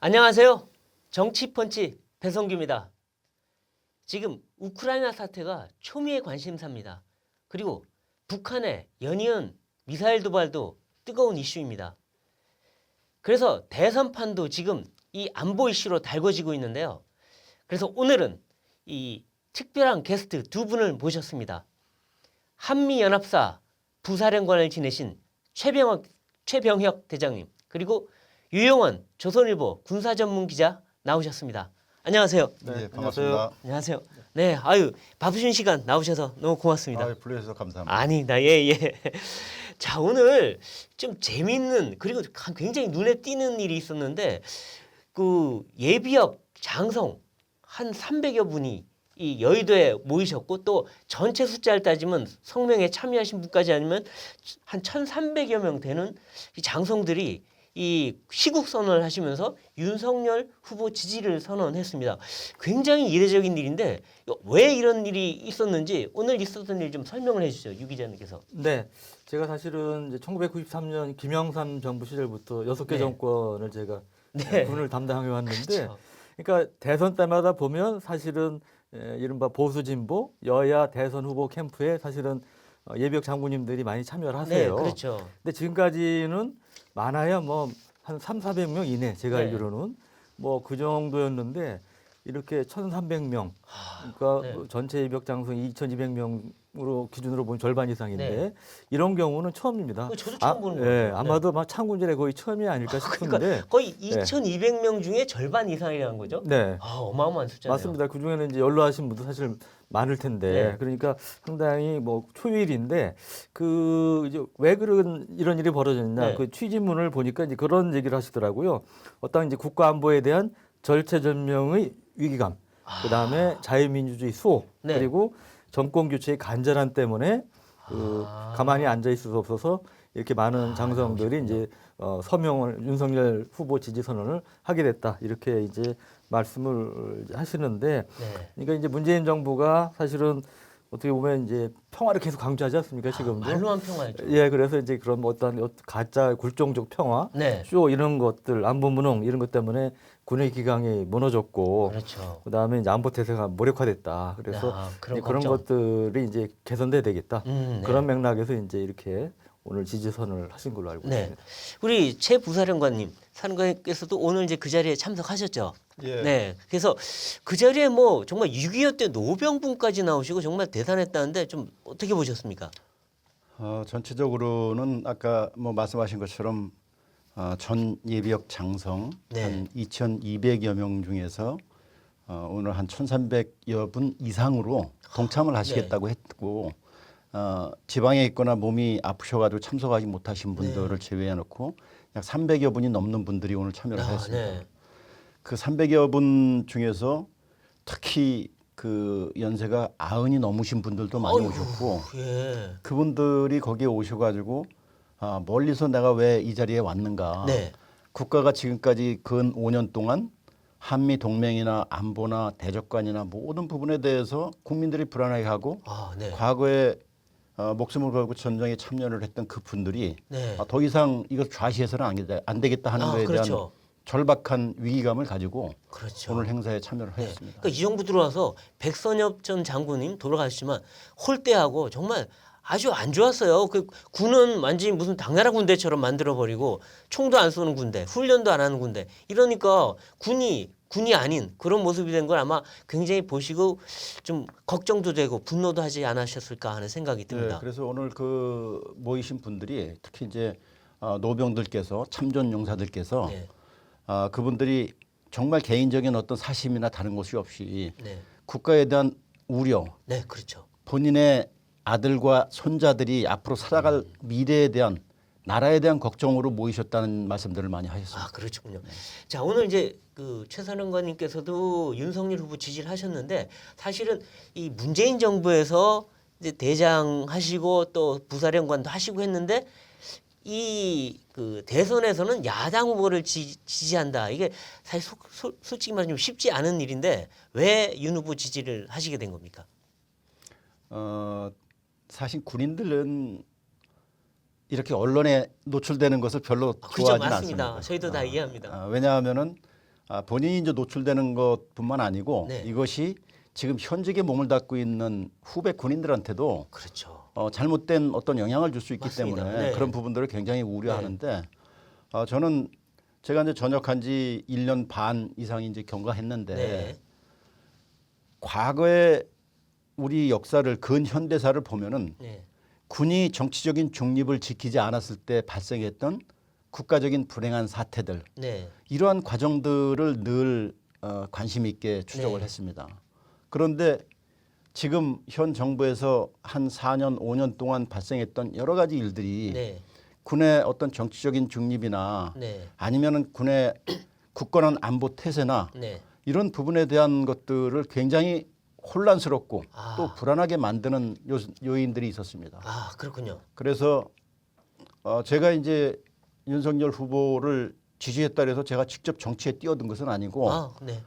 안녕하세요. 정치펀치 배성규입니다. 지금 우크라이나 사태가 초미의 관심사입니다. 그리고 북한의 연이은 미사일 도발도 뜨거운 이슈입니다. 그래서 대선판도 지금 이 안보 이슈로 달궈지고 있는데요. 그래서 오늘은 이 특별한 게스트 두 분을 모셨습니다. 한미연합사 부사령관을 지내신 최병혁 대장님, 그리고 유용원 조선일보 군사전문기자 나오셨습니다. 안녕하세요. 네, 반갑습니다. 안녕하세요. 네, 바쁘신 시간 나오셔서 너무 고맙습니다. 불러주셔서 감사합니다. 아니다, 예. 자, 오늘 좀 재밌는, 그리고 굉장히 눈에 띄는 일이 있었는데, 그 예비역 장성 한 300여 분이 이 여의도에 모이셨고, 또 전체 숫자를 따지면 성명에 참여하신 분까지 아니면 한 1,300여 명 되는 이 장성들이 이 시국 선언을 하시면서 윤석열 후보 지지를 선언했습니다. 굉장히 이례적인 일인데 왜 이런 일이 있었는지 오늘 있었던 일 좀 설명을 해주시죠, 유 기자님께서. 네, 제가 사실은 이제 1993년 김영삼 정부 시절부터 6개 네. 정권을 제가 네. 군을 담당해 왔는데, 그렇죠. 그러니까 대선 때마다 보면 사실은 이른바 보수 진보 여야 대선 후보 캠프에 사실은 예비역 장군님들이 많이 참여를 하세요. 네, 그렇죠. 근데 지금까지는 많아야 뭐 한 300~400명 이내 제가 네. 알기로는 뭐 그 정도였는데 이렇게 1,300명, 그러니까 네. 전체 예비역 장성이 2,200명으로 기준으로 보면 절반 이상인데 네. 이런 경우는 처음입니다. 저도 처음 보는 거예요. 예, 네. 아마도 막 창군전에 거의 처음이 아닐까 싶은데. 그러니까 거의 2,200명 중에 절반 이상이라는 거죠? 네. 어마어마한 숫자네요. 맞습니다. 그 중에는 이제 연로하신 분도 사실 많을 텐데, 네. 그러니까 상당히 뭐 초유일인데, 그 이제 왜 이런 일이 벌어졌냐, 네. 그 취지문을 보니까 이제 그런 얘기를 하시더라고요. 어떤 이제 국가 안보에 대한 절체절명의 위기감, 그 다음에 자유민주주의 수호, 네. 그리고 정권 교체의 간절함 때문에 그 가만히 앉아 있을 수 없어서 이렇게 많은 장성들이 이제 서명을 윤석열 후보 지지 선언을 하게 됐다, 이렇게 이제 말씀을 하시는데, 네. 그러니까 이제 문재인 정부가 사실은 어떻게 보면 이제 평화를 계속 강조하지 않습니까, 지금도? 말로한 평화였죠. 예, 그래서 이제 그런 뭐 어떤 가짜 굴종적 평화, 네. 쇼 이런 것들, 안보 무능 이런 것 때문에 군의 기강이 무너졌고, 그렇죠. 그다음에 이제 안보 태세가 무력화됐다. 그래서 그런 이제 그런 걱정. 것들이 이제 개선돼야 되겠다. 네. 그런 맥락에서 이제 이렇게 오늘 지지선을 하신 걸로 알고 네. 있습니다. 우리 최 부사령관님, 사령관님께서도 오늘 이제 그 자리에 참석하셨죠. 예. 네. 그래서 그 자리에 뭐 정말 6.25 때 노병분까지 나오시고 정말 대단했다는데 좀 어떻게 보셨습니까? 전체적으로는 아까 뭐 말씀하신 것처럼 전 예비역 장성 네. 한 2,200여 명 중에서 오늘 한 1,300여 분 이상으로 동참을 하시겠다고 했고, 지방에 있거나 몸이 아프셔가지고 참석하지 못하신 분들을 제외해놓고 약 300여 분이 넘는 분들이 오늘 참여를 하셨습니다. 네. 그 300여 분 중에서 특히 그 연세가 90이 넘으신 분들도 많이 오셨고, 예. 그분들이 거기에 오셔가지고 멀리서 내가 왜 이 자리에 왔는가. 네. 국가가 지금까지 근 5년 동안 한미 동맹이나 안보나 대적관이나 모든 부분에 대해서 국민들이 불안하게 하고 네. 과거에 목숨을 걸고 전쟁에 참여를 했던 그 분들이 네. 더 이상 이걸 좌시해서는 안 되겠다 하는 거에 그렇죠. 대한 절박한 위기감을 가지고 그렇죠. 오늘 행사에 참여를 네. 하였습니다. 그러니까 이 정부 들어와서 백선엽 전 장군님 돌아가셨지만 홀대하고 정말 아주 안 좋았어요. 그 군은 완전히 무슨 당나라 군대처럼 만들어버리고 총도 안 쏘는 군대, 훈련도 안 하는 군대. 이러니까 군이 아닌 그런 모습이 된 걸 아마 굉장히 보시고 좀 걱정도 되고 분노도 하지 않으셨을까 하는 생각이 듭니다. 네, 그래서 오늘 그 모이신 분들이 특히 이제 노병들께서 참전 용사들께서 네. 그분들이 정말 개인적인 어떤 사심이나 다른 것이 없이 네. 국가에 대한 우려, 네, 그렇죠. 본인의 아들과 손자들이 앞으로 살아갈 미래에 대한 나라에 대한 걱정으로 모이셨다는 말씀들을 많이 하셨습니다. 그렇군요. 자, 오늘 이제 그 최사령관님께서도 윤석열 후보 지지를 하셨는데 사실은 이 문재인 정부에서 이제 대장 하시고 또 부사령관도 하시고 했는데 이 그 대선에서는 야당 후보를 지지한다. 이게 사실 솔직히 말하면 좀 쉽지 않은 일인데 왜 윤 후보 지지를 하시게 된 겁니까? 사실 군인들은 이렇게 언론에 노출되는 것을 별로 그죠, 좋아하지 맞습니다. 않습니다. 저희도 다 이해합니다. 왜냐하면은 본인이 이제 노출되는 것뿐만 아니고 네. 이것이 지금 현직에 몸을 닫고 있는 후배 군인들한테도 그렇죠. 잘못된 어떤 영향을 줄 수 있기 맞습니다. 때문에 네. 그런 부분들을 굉장히 우려하는데 저는 제가 이제 전역한 지 1년 반 이상 이제 경과했는데 네. 과거에 우리 역사를 근현대사를 보면은 네. 군이 정치적인 중립을 지키지 않았을 때 발생했던 국가적인 불행한 사태들 네. 이러한 과정들을 늘 관심 있게 추적을 네. 했습니다. 그런데 지금 현 정부에서 한 4년, 5년 동안 발생했던 여러 가지 일들이 네. 군의 어떤 정치적인 중립이나 네. 아니면은 군의 굳건한 안보 태세나 네. 이런 부분에 대한 것들을 굉장히 혼란스럽고 아. 또 불안하게 만드는 요인들이 있었습니다. 아, 그렇군요. 그래서 제가 이제 윤석열 후보를 지지했다 해서 제가 직접 정치에 뛰어든 것은 아니고 아, 네.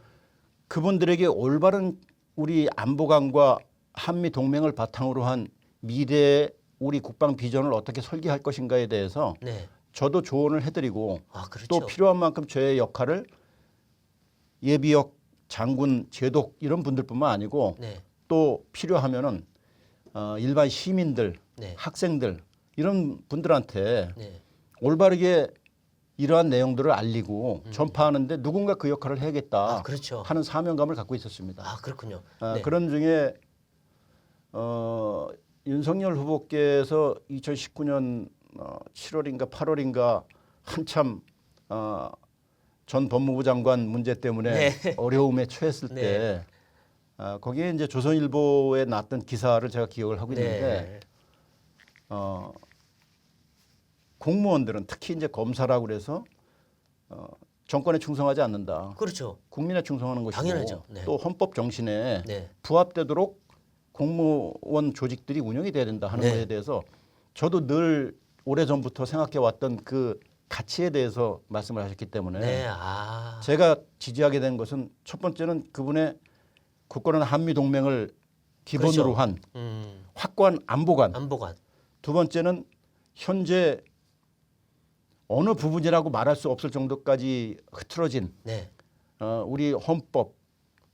그분들에게 올바른 우리 안보관과 한미 동맹을 바탕으로 한 미래의 우리 국방 비전을 어떻게 설계할 것인가에 대해서 네. 저도 조언을 해드리고 아, 그렇죠. 또 필요한 만큼 저의 역할을 예비역, 장군, 제독 이런 분들뿐만 아니고 네. 또 필요하면은 일반 시민들, 네. 학생들 이런 분들한테 네. 올바르게 이러한 내용들을 알리고 전파하는데 누군가 그 역할을 해야겠다 아, 그렇죠. 하는 사명감을 갖고 있었습니다. 아, 그렇군요. 네. 그런 중에 윤석열 후보께서 2019년 7월인가 8월인가 한참 전 법무부 장관 문제 때문에 네. 어려움에 처했을 네. 때 거기에 이제 조선일보에 났던 기사를 제가 기억을 하고 있는데 네. 공무원들은 특히 이제 검사라고 그래서 정권에 충성하지 않는다. 그렇죠. 국민에 충성하는 것이고 당연하죠. 네. 또 헌법 정신에 네. 부합되도록 공무원 조직들이 운영이 돼야 된다 하는 네. 것에 대해서 저도 늘 오래전부터 생각해 왔던 그 가치에 대해서 말씀을 하셨기 때문에 네. 아. 제가 지지하게 된 것은 첫 번째는 그분의 굳건한 한미 동맹을 기본으로 그렇죠. 한 음. 확고한 안보관. 안보관. 두 번째는 현재 어느 부분이라고 말할 수 없을 정도까지 흐트러진 네. 우리 헌법,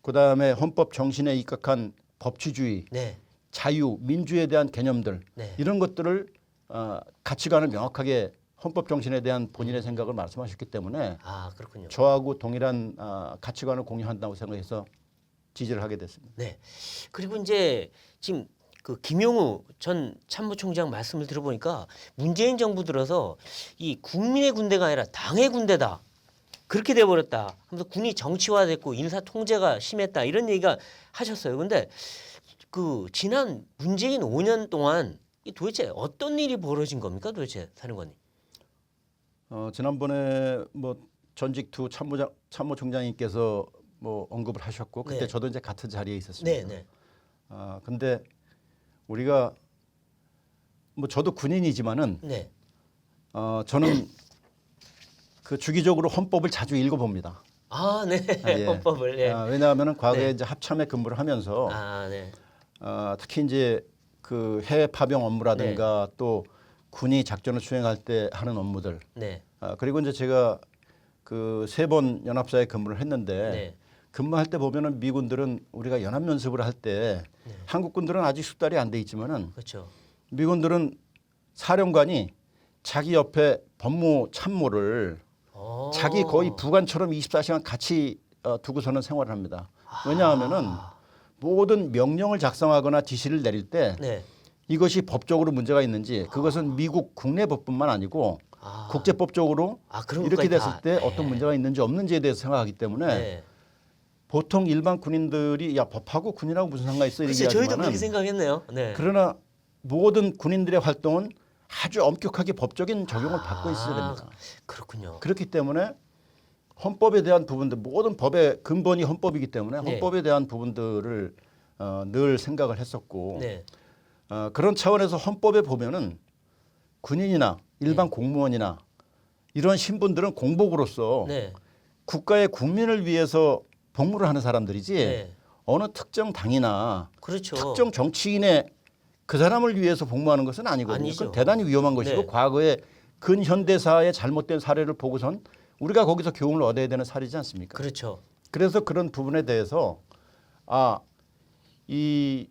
그다음에 헌법 정신에 입각한 법치주의, 네. 자유, 민주에 대한 개념들 네. 이런 것들을 가치관을 명확하게 헌법 정신에 대한 본인의 생각을 말씀하셨기 때문에 아, 그렇군요. 저하고 동일한 가치관을 공유한다고 생각해서 지지를 하게 됐습니다. 네. 그리고 이제 지금 그 김용우 전 참모총장 말씀을 들어보니까 문재인 정부 들어서 이 국민의 군대가 아니라 당의 군대다. 그렇게 돼버렸다. 하면서 군이 정치화됐고 인사 통제가 심했다. 이런 얘기가 하셨어요. 근데 그 지난 문재인 5년 동안 이 도대체 어떤 일이 벌어진 겁니까? 도대체 사령관님. 지난번에 뭐 전직 두 참모총장님께서 뭐 언급을 하셨고 그때 네. 저도 이제 같은 자리에 있었습니다. 네, 네. 근데 우리가 뭐 저도 군인이지만은 네. 저는 그 주기적으로 헌법을 자주 읽어봅니다. 아, 네. 예. 헌법을. 예. 왜냐하면은 과거에 네. 이제 합참에 근무를 하면서 아, 네. 특히 이제 그 해외 파병 업무라든가 또 군이 작전을 수행할 때 하는 업무들 네. 그리고 이제 제가 그 3번 연합사에 근무를 했는데 네. 근무할 때 보면은 미군들은 우리가 연합 연습을 할 때 네. 한국군들은 아직 숙달이 안 돼 있지만은 그렇죠. 미군들은 사령관이 자기 옆에 법무 참모를 어. 자기 거의 부관처럼 24시간 같이 두고서는 생활을 합니다. 왜냐하면은 모든 명령을 작성하거나 지시를 내릴 때 네. 이것이 법적으로 문제가 있는지 그것은 미국 국내 법뿐만 아니고 아. 국제법적으로 그런 이렇게 것까지 됐을 다. 때 네. 어떤 문제가 있는지 없는지에 대해서 생각하기 때문에 네. 보통 일반 군인들이 야 법하고 군이라고 무슨 상관이 있어 글쎄 이렇게 저희도 그렇게 하지만은 생각했네요. 네. 그러나 모든 군인들의 활동은 아주 엄격하게 법적인 적용을 받고 있어야 됩니다. 그렇군요. 그렇기 때문에 헌법에 대한 부분들 모든 법의 근본이 헌법이기 때문에 네. 헌법에 대한 부분들을 늘 생각을 했었고 네. 그런 차원에서 헌법에 보면은 군인이나 일반 네. 공무원이나 이런 신분들은 공복으로서 네. 국가의 국민을 위해서 복무를 하는 사람들이지 네. 어느 특정 당이나 그렇죠. 특정 정치인의 그 사람을 위해서 복무하는 것은 아니거든요. 아니죠. 그건 대단히 위험한 것이고 네. 과거에 근현대사의 잘못된 사례를 보고선 우리가 거기서 교훈을 얻어야 되는 사례지 않습니까? 그렇죠. 그래서 그런 부분에 대해서 이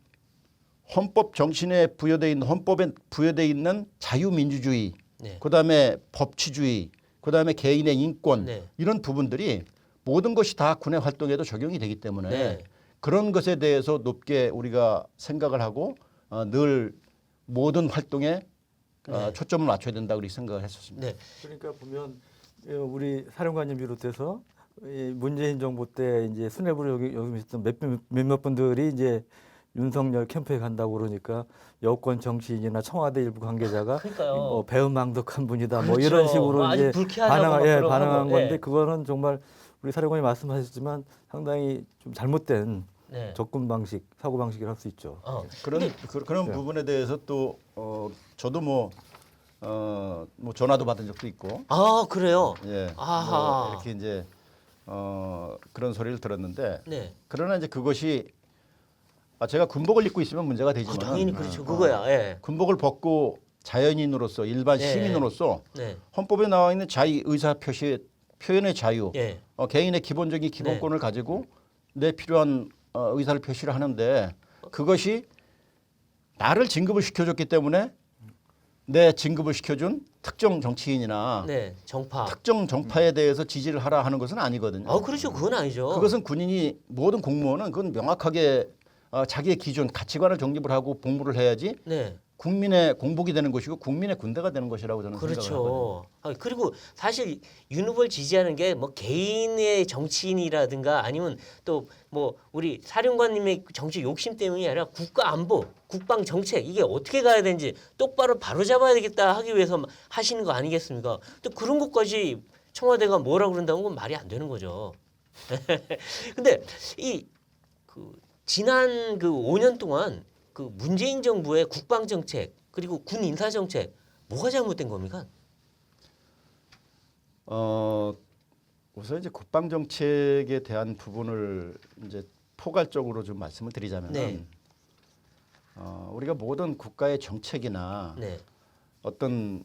헌법 정신에 부여돼 있는 헌법에 부여돼 있는 자유민주주의, 네. 그다음에 법치주의, 그다음에 개인의 인권 네. 이런 부분들이 모든 것이 다 군의 활동에도 적용이 되기 때문에 네. 그런 것에 대해서 높게 우리가 생각을 하고 늘 모든 활동에 네. 초점을 맞춰야 된다 그렇게 생각을 했었습니다. 네. 그러니까 보면 우리 사령관님 비롯해서 이 문재인 정부 때 이제 수뇌부를 역임했던 몇몇 분들이 이제 윤석열 캠프에 간다고 그러니까 여권 정치인이나 청와대 일부 관계자가 그러니까요. 배은망덕한 분이다 뭐 그렇죠. 이런 식으로 뭐 아주 이제 불쾌하다고 막 그러고 반응한 하고, 건데 예. 그거는 정말 우리 사령관이 말씀하셨지만 상당히 좀 잘못된 네. 접근 방식, 사고 방식이라 할 수 있죠. 그런 네. 부분에 대해서 또 저도 뭐 전화도 받은 적도 있고 아 그래요. 예, 아하. 뭐 이렇게 이제 그런 소리를 들었는데 네. 그러나 이제 그것이 제가 군복을 입고 있으면 문제가 되지만 당연히 그렇죠. 그거야. 예. 군복을 벗고 자연인으로서 일반 네. 시민으로서 네. 헌법에 나와 있는 자유 의사 표현의 자유, 예. 개인의 기본적인 기본권을 가지고 내 필요한 의사를 표시를 하는데 그것이 나를 진급을 시켜줬기 때문에 내 진급을 시켜준 특정 정치인이나 네. 정파. 특정 정파에 대해서 지지를 하라 하는 것은 아니거든요. 그렇죠. 그건 아니죠. 그것은 군인이 모든 공무원은 그건 명확하게 자기의 기준, 가치관을 정립을 하고 복무를 해야지 네. 국민의 공복이 되는 것이고 국민의 군대가 되는 것이라고 저는 생각을 하거든요. 그렇죠. 그리고 사실 윤 후보를 지지하는 게 뭐 개인의 정치인이라든가 아니면 또 뭐 우리 사령관님의 정치 욕심 때문이 아니라 국가 안보, 국방 정책 이게 어떻게 가야 되는지 똑바로 바로 잡아야 되겠다 하기 위해서 하시는 거 아니겠습니까? 또 그런 것까지 청와대가 뭐라 그런다는 건 말이 안 되는 거죠. 근데 지난 5년 동안 그 문재인 정부의 국방 정책 그리고 군 인사 정책 뭐가 잘못된 겁니까? 우선 이제 국방 정책에 대한 부분을 이제 포괄적으로 좀 말씀을 드리자면은 네. 우리가 모든 국가의 정책이나 네. 어떤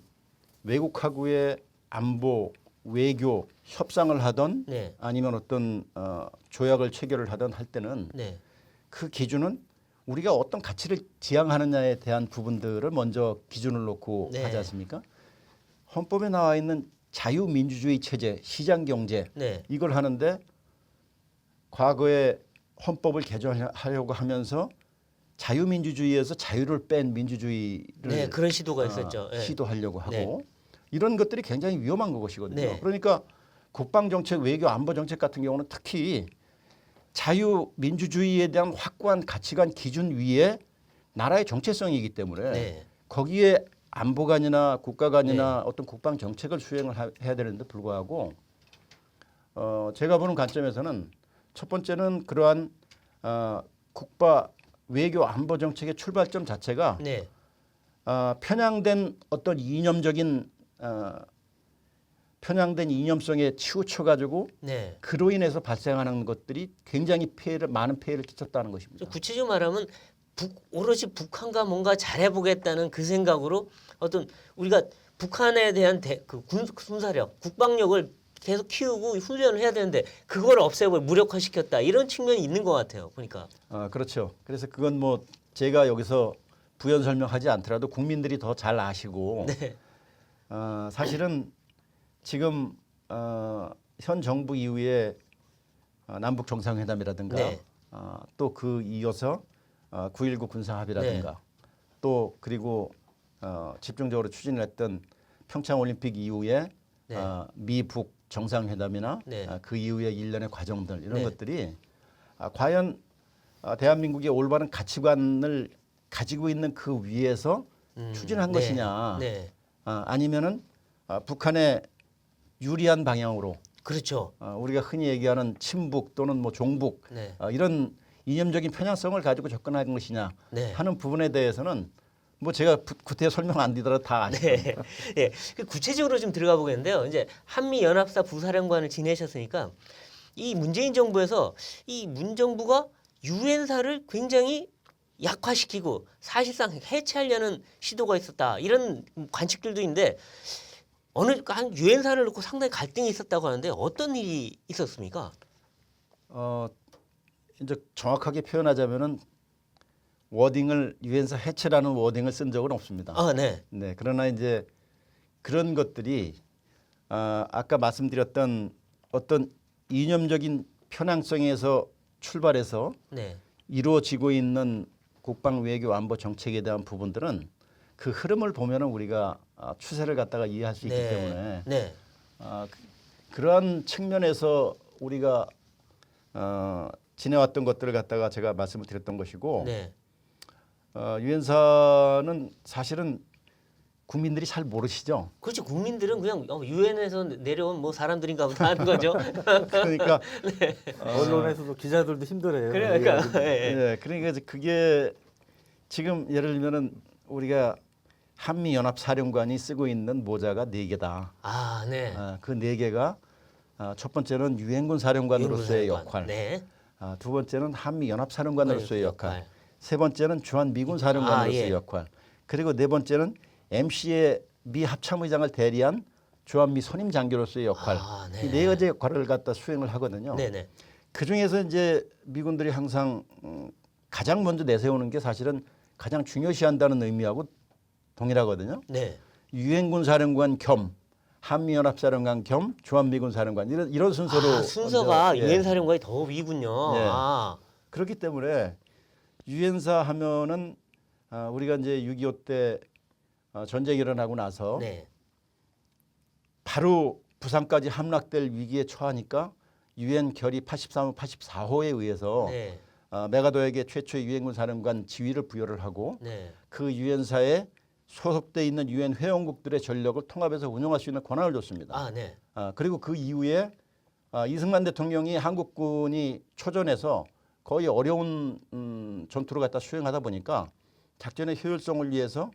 외국하고의 안보, 외교 협상을 하던 네. 아니면 어떤 조약을 체결을 하던 할 때는 네. 그 기준은 우리가 어떤 가치를 지향하느냐에 대한 부분들을 먼저 기준을 놓고 네. 하지 않습니까? 헌법에 나와 있는 자유민주주의 체제, 시장경제 네. 이걸 하는데 과거에 헌법을 개정하려고 하면서 자유민주주의에서 자유를 뺀 민주주의를 네, 그런 시도가 있었죠. 예. 시도하려고 하고 네. 이런 것들이 굉장히 위험한 것이거든요. 네. 그러니까 국방정책, 외교, 안보정책 같은 경우는 특히 자유민주주의에 대한 확고한 가치관 기준 위에 나라의 정체성이기 때문에 네. 거기에 안보관이나 국가관이나 어떤 국방 정책을 수행을 해야 되는데 불구하고 제가 보는 관점에서는 첫 번째는 그러한 국가 외교 안보 정책의 출발점 자체가 네. 편향된 어떤 편향된 이념성에 치우쳐 가지고 네. 그로 인해서 발생하는 것들이 굉장히 많은 피해를 끼쳤다는 좀 것입니다. 구체적으로 말하면 오롯이 북한과 뭔가 잘해보겠다는 그 생각으로 어떤 우리가 북한에 대한 군사력, 국방력을 계속 키우고 훈련을 해야 되는데 그걸 없애고 무력화시켰다 이런 측면이 있는 것 같아요. 보니까. 그렇죠. 그래서 그건 뭐 제가 여기서 부연 설명하지 않더라도 국민들이 더 잘 아시고 네. 사실은 지금 현 정부 이후에 남북 정상회담이라든가 네. 또 그 이어서 9.19 군사합의라든가 네. 또 그리고 집중적으로 추진을 했던 평창올림픽 이후에 네. 미북 정상회담이나 네. 그 이후에 일련의 과정들 이런 네. 것들이 과연 대한민국의 올바른 가치관을 가지고 있는 그 위에서 추진한 네. 것이냐 네. 아니면은 북한의 유리한 방향으로 그렇죠. 우리가 흔히 얘기하는 친북 또는 뭐 종북 네. 이런 이념적인 편향성을 가지고 접근한 것이냐 네. 하는 부분에 대해서는 뭐 제가 구태 설명 안 드리더라도 다 아시죠. 네. 예. 구체적으로 좀 들어가 보겠는데요. 이제 한미 연합사 부사령관을 지내셨으니까 이 문재인 정부에서 이 문 정부가 유엔사를 굉장히 약화시키고 사실상 해체하려는 시도가 있었다. 이런 관측들도 있는데 어느 한 유엔사를 놓고 상당히 갈등이 있었다고 하는데 어떤 일이 있었습니까? 이제 정확하게 표현하자면은 워딩을 유엔사 해체라는 워딩을 쓴 적은 없습니다. 아, 네. 네, 그러나 이제 그런 것들이 아까 말씀드렸던 어떤 이념적인 편향성에서 출발해서 네. 이루어지고 있는 국방 외교 안보 정책에 대한 부분들은 그 흐름을 보면은 우리가 추세를 갖다가 이해할 수 있기 네. 때문에 네. 그러한 측면에서 우리가 지내왔던 것들을 갖다가 제가 말씀을 드렸던 것이고 네. 유엔사는 사실은 국민들이 잘 모르시죠. 그렇죠. 국민들은 그냥 유엔에서 내려온 뭐 사람들인가 보다 하는 거죠. 그러니까 언론에서도 기자들도 힘들어요. 그러니까 예, 예. 예, 그러니까 이제 그게 지금 예를 들면은 우리가 한미 연합 사령관이 쓰고 있는 모자가 4개다. 아, 네. 그 4개가 첫 번째는 유엔군 사령관으로서의 유엔군 역할, 네. 두 번째는 한미 연합 사령관으로서의 역할, 역할. 세 번째는 주한 미군 사령관으로서의 예. 역할, 그리고 네 번째는 MC의 미 합참의장을 대리한 주한 미 선임 장교로서의 역할, 아, 이 4가지 역할을 갖다 수행을 하거든요. 네, 네. 그 중에서 이제 미군들이 항상 가장 먼저 내세우는 게 사실은 가장 중요시한다는 의미하고 동일하거든요. 네. 유엔군 사령관 겸 한미연합 사령관 겸 주한미군 사령관 이런 순서로 순서가 먼저, 예. 유엔 사령관이 더 위군요. 예. 아. 그렇기 때문에 유엔사 하면은 우리가 이제 6.25 때 전쟁이 일어나고 나서 네. 바로 부산까지 함락될 위기에 처하니까 유엔 결의 83호, 84호에 의해서 네. 메가더에게 최초의 유엔군 사령관 지위를 부여를 하고 네. 그 유엔사에 소속돼 있는 유엔 회원국들의 전력을 통합해서 운영할 수 있는 권한을 줬습니다. 아, 네. 그리고 그 이후에 이승만 대통령이 한국군이 초전해서 거의 어려운 전투를 갖다 수행하다 보니까 작전의 효율성을 위해서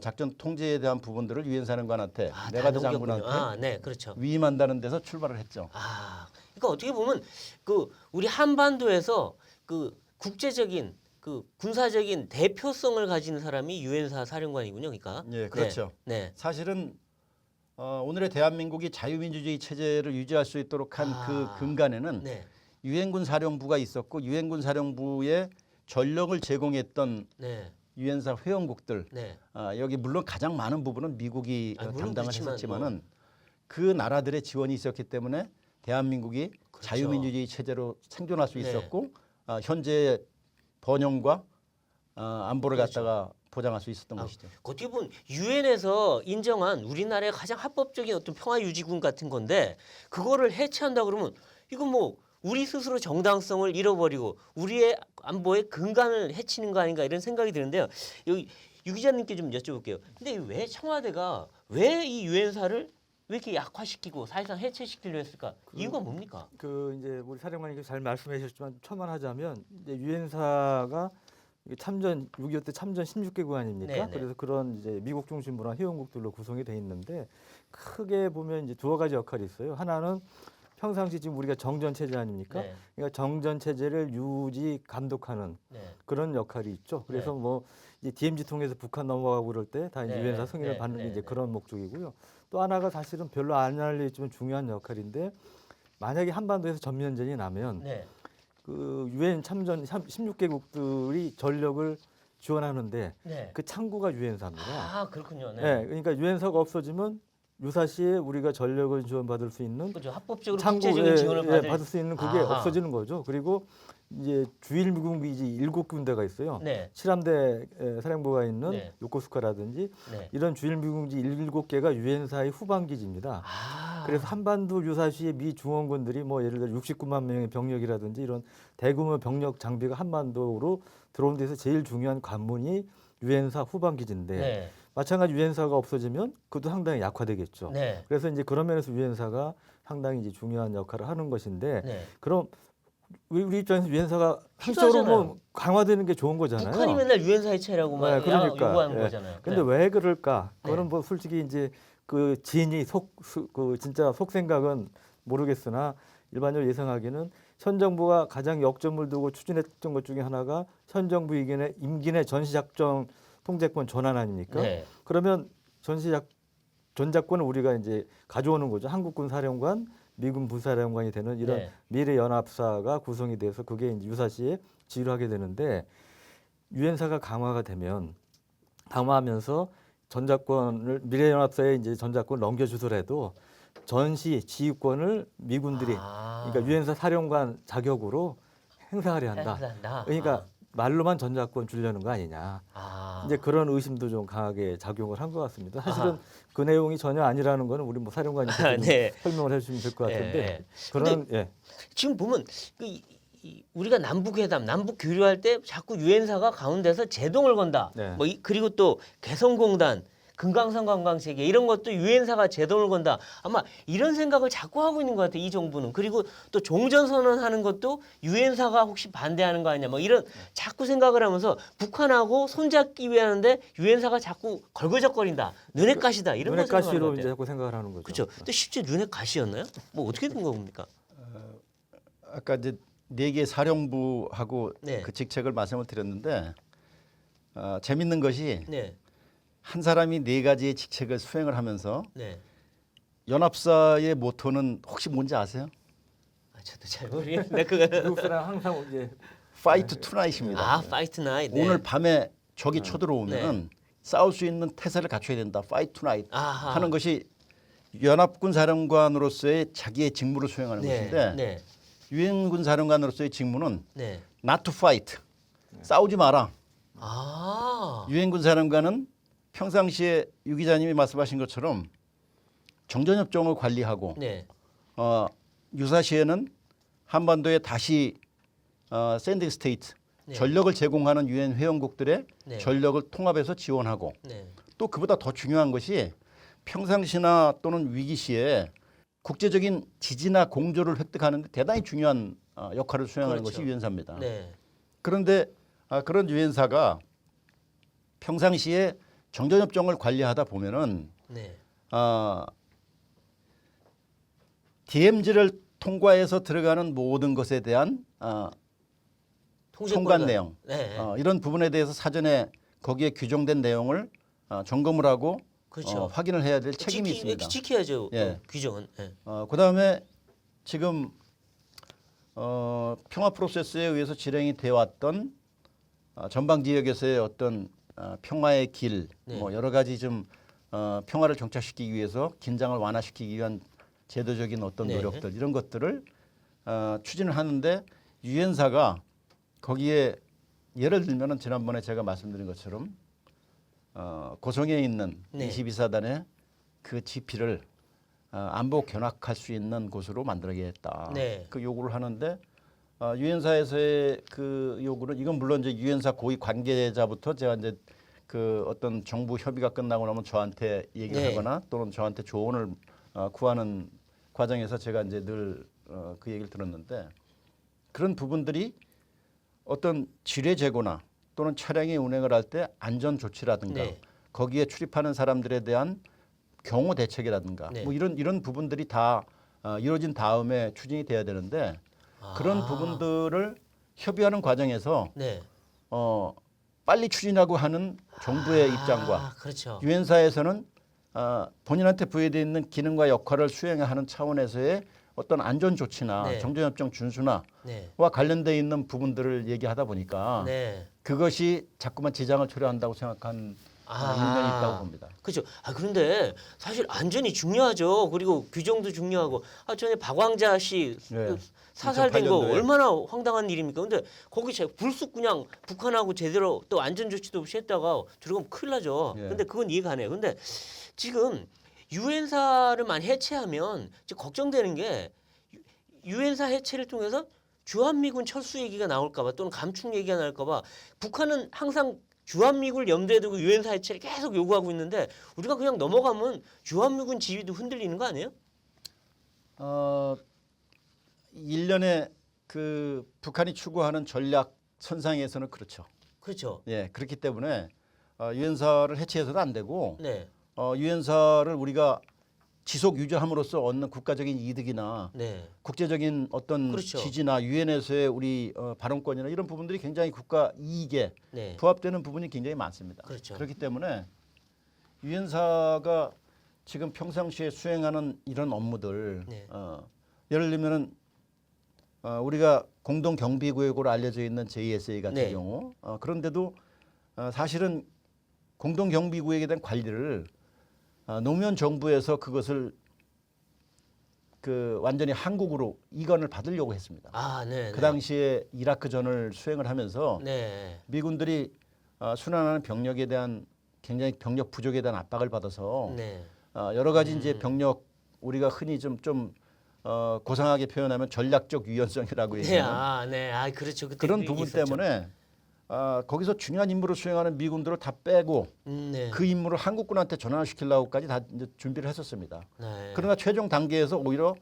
작전 통제에 대한 부분들을 유엔 사령관한테 메가더 장군한테 네, 그렇죠. 위임한다는 데서 출발을 했죠. 아, 그러니까 어떻게 보면 그 우리 한반도에서 그 국제적인 그 군사적인 대표성을 가지는 사람이 유엔사 사령관이군요, 그러니까. 예, 그렇죠. 네. 사실은 오늘의 대한민국이 자유민주주의 체제를 유지할 수 있도록 한 그 근간에는 네. 유엔군 사령부가 있었고 유엔군 사령부에 전력을 제공했던 네. 유엔사 회원국들 네. 여기 물론 가장 많은 부분은 미국이 물론 담당을 그렇지만 했었지만은 그 나라들의 지원이 있었기 때문에 대한민국이 그렇죠. 자유민주주의 체제로 생존할 수 네. 있었고 현재 번영과 안보를 그렇죠. 갖다가 보장할 수 있었던 것이죠. 어떻게 보면 유엔에서 인정한 우리나라의 가장 합법적인 어떤 평화 유지군 같은 건데 그거를 해체한다 그러면 이거 뭐 우리 스스로 정당성을 잃어버리고 우리의 안보의 근간을 해치는 거 아닌가 이런 생각이 드는데요. 여기 유 기자님께 좀 여쭤볼게요. 근데 왜 청와대가 왜 이 유엔사를 왜 이렇게 약화시키고 사실상 해체시키려 했을까? 이유가 뭡니까? 그 이제 우리 사령관님께서 잘 말씀해 주셨지만 첨언하자면 이제 유엔사가 참전 6.25 때 참전 16개국 아닙니까? 네네. 그래서 그런 이제 미국 중심으로 한 회원국들로 구성이 돼 있는데 크게 보면 이제 두어 가지 역할이 있어요. 하나는 평상시 지금 우리가 정전 체제 아닙니까? 네. 그러니까 정전 체제를 유지 감독하는 네. 그런 역할이 있죠. 그래서 네. 뭐 이제 DMZ 통해서 북한 넘어가고 그럴 때 다 이제 네, 유엔사 네, 승인을 네, 받는 게 네, 이제 네. 그런 목적이고요. 또 하나가 사실은 별로 안 알려지면 중요한 역할인데 만약에 한반도에서 전면전이 나면 네. 그 유엔 참전 16개국들이 전력을 지원하는데 네. 그 창구가 유엔사입니다. 아, 그렇군요. 네. 네, 그러니까 유엔사가 없어지면 유사시에 우리가 전력을 지원받을 수 있는 그죠. 합법적으로 창구 국제적인 지원을 받을 수 있는 그게 아하. 없어지는 거죠. 그리고 이제 주일 미군 기지 7군데가 있어요. 네. 칠함대 사령부가 있는 네. 요코스카라든지 네. 이런 주일 미군기 7개가 유엔사의 후방 기지입니다. 아. 그래서 한반도 유사시에 미 중원군들이 뭐 예를 들어 69만 명의 병력이라든지 이런 대규모 병력 장비가 한반도로 들어온 데서 제일 중요한 관문이 유엔사 후방 기지인데 네. 마찬가지 유엔사가 없어지면 그것도 상당히 약화되겠죠. 네. 그래서 이제 그런 면에서 유엔사가 상당히 이제 중요한 역할을 하는 것인데 네. 그럼 우리 입장에서 유엔사가 필요하잖아요. 한쪽으로 뭐 강화되는 게 좋은 거잖아요. 북한이 맨날 유엔사 해체라고 네, 그러니까. 요구하는 예. 거잖아요. 근데 네. 왜 그럴까? 그거는 네. 뭐 솔직히 이제 그 진이 그 진짜 속생각은 모르겠으나 일반적으로 예상하기는 현 정부가 가장 역점을 두고 추진했던 것 중에 하나가 현 정부 임기 내 전시작전 통제권 전환 아닙니까? 네. 그러면 전작권을 우리가 이제 가져오는 거죠. 한국군 사령관, 미군 부사령관이 되는 이런 네. 미래 연합사가 구성이 돼서 그게 이제 유사시에 지휘를 하게 되는데 유엔사가 강화하면서 전작권을 미래 연합사에 이제 전작권을 넘겨주더라도 전시 지휘권을 미군들이 그러니까 유엔사 사령관 자격으로 행사하려 한다. 행사한다. 그러니까 말로만 전작권 주려는 거 아니냐. 이제 그런 의심도 좀 강하게 작용을 한 것 같습니다. 사실은 아하. 그 내용이 전혀 아니라는 거는 우리 뭐 사령관님께서 네. 설명을 해주시면 될 것 같은데 예. 그런 예. 지금 보면 우리가 남북회담, 남북 교류할 때 자꾸 유엔사가 가운데서 제동을 건다. 네. 뭐 그리고 또 개성공단, 금강산 관광체계 이런 것도 유엔사가 제동을 건다. 아마 이런 생각을 자꾸 하고 있는 것 같아요. 이 정부는. 그리고 또 종전선언하는 것도 유엔사가 혹시 반대하는 거 아니냐. 뭐 이런 자꾸 생각을 하면서 북한하고 손잡기 위하는데 유엔사가 자꾸 걸거적거린다. 눈에 가시다. 이런 눈에 거 생각하는 것 가시로 같아요. 이제 자꾸 생각을 하는 거죠. 그렇죠. 근데 실제 눈에 가시였나요? 뭐 어떻게 된 겁니까? 아까 이제 4개 사령부하고 네. 그 직책을 말씀을 드렸는데 재밌는 것이 네. 한 사람이 4가지의 직책을 수행을 하면서 네. 연합사의 모토는 혹시 뭔지 아세요? 아, 저도 잘 모르겠는데 그거는. 미국 사람 항상 이제 파이트 투나잇입니다. 아, 파이트 나잇. 네. 오늘 밤에 적이 쳐들어오면 싸울 수 있는 태세를 갖춰야 된다. 파이트 투나잇 아하. 하는 것이 연합군 사령관으로서의 자기의 직무를 수행하는 네. 것인데 네. 유엔군 사령관으로서의 직무는 네. not to fight. 싸우지 마라. 아. 유엔군 사령관은 평상시에 유 기자님이 말씀하신 것처럼 정전협정을 관리하고 네. 유사시에는 한반도에 다시 샌딩 스테이트 네. 전력을 제공하는 유엔 회원국들의 네. 전력을 통합해서 지원하고 네. 또 그보다 더 중요한 것이 평상시나 또는 위기 시에 국제적인 지지나 공조를 획득하는 데 대단히 중요한 역할을 수행하는 그렇죠. 것이 유엔사입니다. 네. 그런데 그런 유엔사가 평상시에 정전협정을 관리하다 보면은 네. DMZ를 통과해서 들어가는 모든 것에 대한 통관 내용 네. 이런 부분에 대해서 사전에 거기에 규정된 내용을 점검을 하고 그렇죠. 확인을 해야 될 책임이 있습니다. 지켜야죠. 예. 규정은. 네. 그다음에 지금 평화 프로세스에 의해서 진행이 되어 왔던 전방 지역에서의 어떤 평화의 길, 네. 뭐 여러 가지 좀 평화를 정착시키기 위해서 긴장을 완화시키기 위한 제도적인 어떤 네. 노력들 이런 것들을 추진을 하는데 유엔사가 거기에 예를 들면은 지난번에 제가 말씀드린 것처럼 고성에 있는 네. 22사단의 그 지피를 안보 견학할 수 있는 곳으로 만들어야겠다. 네. 그 요구를 하는데 유엔사에서의 그 요구는 이건 물론 이제 유엔사 고위 관계자부터 제가 이제 그 어떤 정부 협의가 끝나고 나면 저한테 얘기를 네. 하거나 또는 저한테 조언을 구하는 과정에서 제가 이제 늘 그 얘기를 들었는데 그런 부분들이 어떤 지뢰 제거나 또는 차량이 운행을 할 때 안전 조치라든가 네. 거기에 출입하는 사람들에 대한 경호 대책이라든가 네. 뭐 이런 부분들이 다 이루어진 다음에 추진이 돼야 되는데 그런 부분들을 협의하는 과정에서 네. 빨리 추진하고 하는 정부의 입장과 그렇죠. 유엔사에서는 본인한테 부여되어 있는 기능과 역할을 수행하는 차원에서의 어떤 안전 조치나 네. 정전협정 준수나와 네. 관련되어 있는 부분들을 얘기하다 보니까 네. 그것이 자꾸만 지장을 초래한다고 생각한 일면이 있다고 봅니다. 그렇죠. 그런데 사실 안전이 중요하죠. 그리고 규정도 중요하고. 전에 박왕자 씨 네. 그 사살된 거 2008년도에. 얼마나 황당한 일입니까? 근데 거기 불쑥 그냥 북한하고 제대로 또 안전 조치도 없이 했다가 들어가면 큰일 나죠. 예. 근데 그건 이해가 안 해요. 근데 지금 유엔사를 많이 해체하면 이제 걱정되는 게 유엔사 해체를 통해서 주한미군 철수 얘기가 나올까봐 또는 감축 얘기가 나올까봐 북한은 항상 주한미군을 염두에 두고 유엔사 해체를 계속 요구하고 있는데 우리가 그냥 넘어가면 주한미군 지위도 흔들리는 거 아니에요? 일련의 그 북한이 추구하는 전략 선상에서는 그렇죠. 그렇죠. 예, 그렇기 때문에 유엔사를 해체해서도 안 되고 네. 유엔사를 우리가 지속 유지함으로써 얻는 국가적인 이득이나 네. 국제적인 어떤 그렇죠. 지지나 유엔에서의 우리 발언권이나 이런 부분들이 굉장히 국가 이익에 네. 부합되는 부분이 굉장히 많습니다. 그렇죠. 그렇기 때문에 유엔사가 지금 평상시에 수행하는 이런 업무들 네. 예를 들면은 우리가 공동 경비 구역으로 알려져 있는 JSA 같은 네. 경우 그런데도 사실은 공동 경비 구역에 대한 관리를 노무현 정부에서 그것을 그 완전히 한국으로 이관을 받으려고 했습니다. 아, 네. 그 당시에 이라크 전을 수행을 하면서 네. 미군들이 순환하는 병력에 대한 굉장히 병력 부족에 대한 압박을 받아서 네. 여러 가지 이제 병력 우리가 흔히 좀 고상하게 표현하면 전략적 유연성이라고 네. 얘기하는 아, 네. 아, 그렇죠. 그때 그런 그 부분 있었죠. 때문에 거기서 중요한 임무를 수행하는 미군들을 다 빼고 네. 그 임무를 한국군한테 전환시키려고까지 다 이제 준비를 했었습니다. 네. 그러나 최종 단계에서 오히려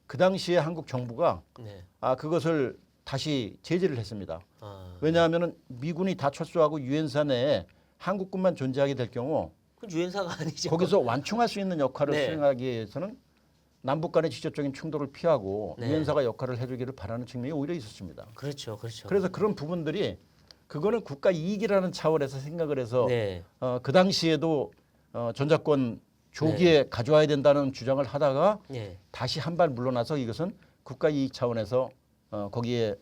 그 당시에 한국 정부가 네. 그것을 다시 제재를 했습니다. 아. 왜냐하면은 미군이 다 철수하고 유엔사 내에 한국군만 존재하게 될 경우 그 유엔사가 아니죠. 거기서 완충할 수 있는 역할을 네. 수행하기 위해서는 남북 간의 직접적인 충돌을 피하고 네. 유엔사가 역할을 해주기를 바라는 측면이 오히려 있었습니다. 그렇죠. 그렇죠. 그래서 그런 부분들이 그거는 국가 이익이라는 차원에서 생각을 해서 네. 그 당시에도 전작권 조기에 가져와야 된다는 주장을 하다가 네. 다시 한 발 물러나서 이것은 국가 이익 차원에서 거기에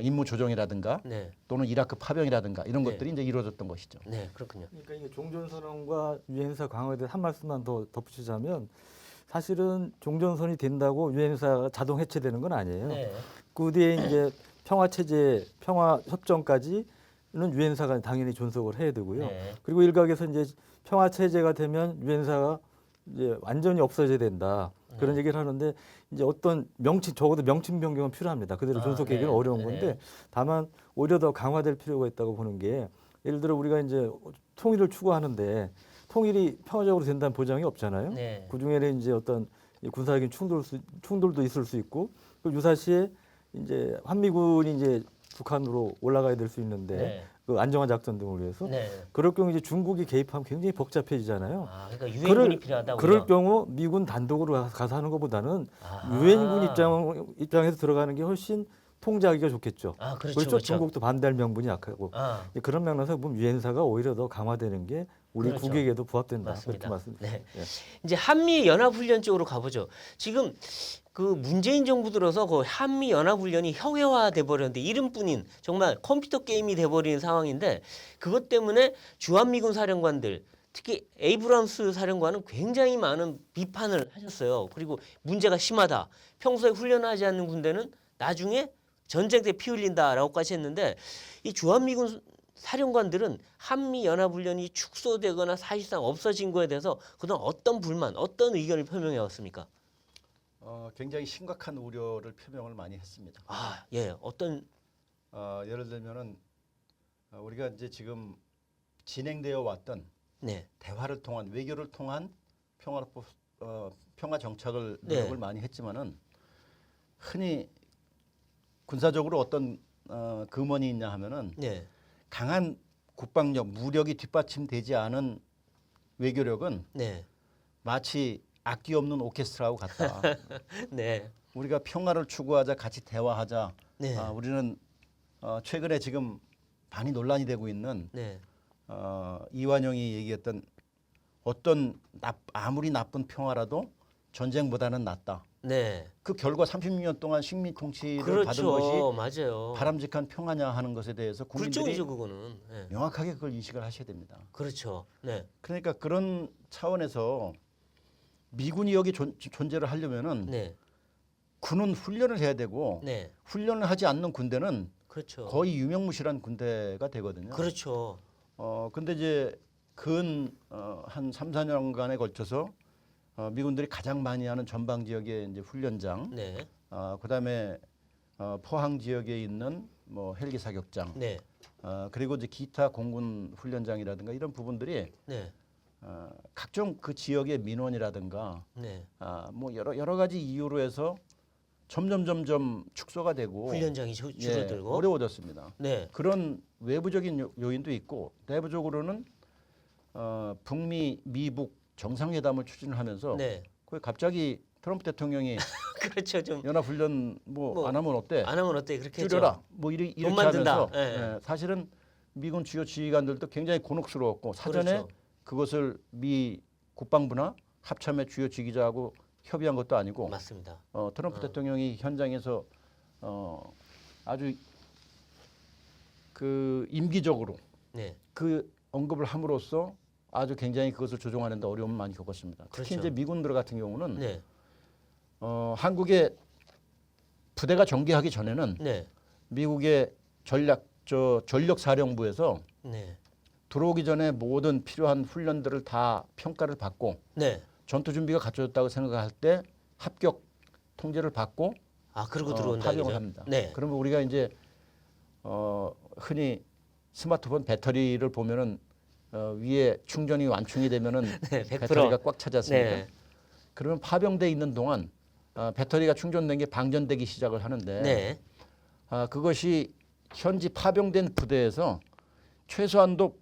임무 조정이라든가 네. 또는 이라크 파병이라든가 이런 네. 것들이 이제 이루어졌던 것이죠. 네. 그렇군요. 그러니까 이게 종전선언과 유엔사 강화에 대해서 한 말씀만 더 덧붙이자면 사실은 종전선이 된다고 유엔사가 자동 해체되는 건 아니에요. 네. 그 뒤에 이제 평화 체제, 평화 협정까지는 유엔사가 당연히 존속을 해야 되고요. 네. 그리고 일각에서 이제 평화 체제가 되면 유엔사가 이제 완전히 없어져야 된다. 그런 얘기를 하는데 이제 어떤 명칭 적어도 명칭 변경은 필요합니다. 그대로 존속하기는 네. 어려운 네. 건데 다만 오히려 더 강화될 필요가 있다고 보는 게 예를 들어 우리가 이제 통일을 추구하는데 통일이 평화적으로 된다는 보장이 없잖아요. 네. 그 중에는 이제 어떤 군사적인 충돌도 있을 수 있고 그 유사시에 이제 한미군이 이제 북한으로 올라가야 될 수 있는데 네. 그 안정화 작전 등을 위해서 네. 그럴 경우 이제 중국이 개입하면 굉장히 복잡해지잖아요. 아, 그러니까 유엔군이 필요하다고요. 그럴 경우 미군 단독으로 가서 하는 것보다는 아. 유엔군 입장에서 들어가는 게 훨씬 통제하기가 좋겠죠. 아, 그렇죠. 그렇죠. 그렇죠. 중국도 반대할 명분이 약하고 아, 그런 면에서 보면 유엔사가 오히려 더 강화되는 게 우리 그렇죠. 국익에도 부합된다. 맞습니다. 그렇게 말씀드립니다. 네. 예. 이제 한미 연합 훈련 쪽으로 가보죠. 지금 그 문재인 정부 들어서 그 한미 연합 훈련이 형해화 돼 버렸는데 이름뿐인 정말 컴퓨터 게임이 돼 버리는 상황인데 그것 때문에 주한미군 사령관들 특히 에이브람스 사령관은 굉장히 많은 비판을 하셨어요. 그리고 문제가 심하다. 평소에 훈련하지 않는 군대는 나중에 전쟁 때 피 흘린다라고까지 했는데 이 주한미군 사령관들은 한미 연합 훈련이 축소되거나 사실상 없어진 거에 대해서 그동안 어떤 불만, 어떤 의견을 표명해 왔습니까? 굉장히 심각한 우려를 표명을 많이 했습니다. 아, 예. 어떤 예를 들면은 우리가 이제 지금 진행되어 왔던 네. 대화를 통한 외교를 통한 평화 정착을 네. 노력을 많이 했지만은 흔히 군사적으로 어떤 금원이 있냐 하면은 네. 강한 국방력, 무력이 뒷받침되지 않은 외교력은 네. 마치 악기 없는 오케스트라하고 같다. 네. 우리가 평화를 추구하자, 같이 대화하자. 네. 우리는 최근에 지금 많이 논란이 되고 있는 네. 이완용이 얘기했던 어떤 아무리 나쁜 평화라도 전쟁보다는 낫다. 네. 그 결과 36년 동안 식민 통치를 받은 그렇죠. 것이 맞아요. 바람직한 평화냐 하는 것에 대해서 국민들이 굴종이죠, 그거는. 네. 명확하게 그걸 인식을 하셔야 됩니다. 그렇죠. 네. 그러니까 그런 차원에서 미군이 여기 존재를 하려면은 네. 군은 훈련을 해야 되고 네. 훈련을 하지 않는 군대는 그렇죠. 거의 유명무실한 군대가 되거든요. 그렇죠. 근데 이제 한 3, 4년간에 걸쳐서 미군들이 가장 많이 하는 전방 지역의 이제 훈련장, 네. 그다음에 포항 지역에 있는 뭐 헬기 사격장, 네. 그리고 이제 기타 공군 훈련장이라든가 이런 부분들이 네. 각종 그 지역의 민원이라든가 네. 뭐 여러 가지 이유로 해서 점점 축소가 되고 훈련장이 줄어들고. 어려워졌습니다. 네. 그런 외부적인 요인도 있고 내부적으로는 북미 미북 정상회담을 추진을 하면서 네. 거기 갑자기 트럼프 대통령이 그렇죠. 좀 연합훈련 뭐 안 하면 어때? 안 하면 어때? 그렇게 했죠. 줄여라. 뭐 이렇게 만든다. 하면서 예. 사실은 미군 주요 지휘관들도 굉장히 곤혹스러웠고 사전에 그렇죠. 그것을 미 국방부나 합참의 주요 지휘자하고 협의한 것도 아니고 맞습니다. 트럼프 대통령이 현장에서 아주 그 임기적으로 네. 그 언급을 함으로써 아주 굉장히 그것을 조종하는 데 어려움을 많이 겪었습니다. 특히 그렇죠. 이제 미군들 같은 경우는 네. 한국의 부대가 전개하기 전에는 네. 미국의 전력 사령부에서 네. 들어오기 전에 모든 필요한 훈련들을 다 평가를 받고 네. 전투 준비가 갖춰졌다고 생각할 때 합격 통제를 받고 아, 그러고 들어온다 파병을 이거죠? 합니다. 네. 그러면 우리가 이제 흔히 스마트폰 배터리를 보면은 위에 충전이 완충이 되면은 네, 100%. 배터리가 꽉 차지 않습니까? 네. 그러면 파병돼 있는 동안 배터리가 충전된 게 방전되기 시작을 하는데 네. 그것이 현지 파병된 부대에서 최소한도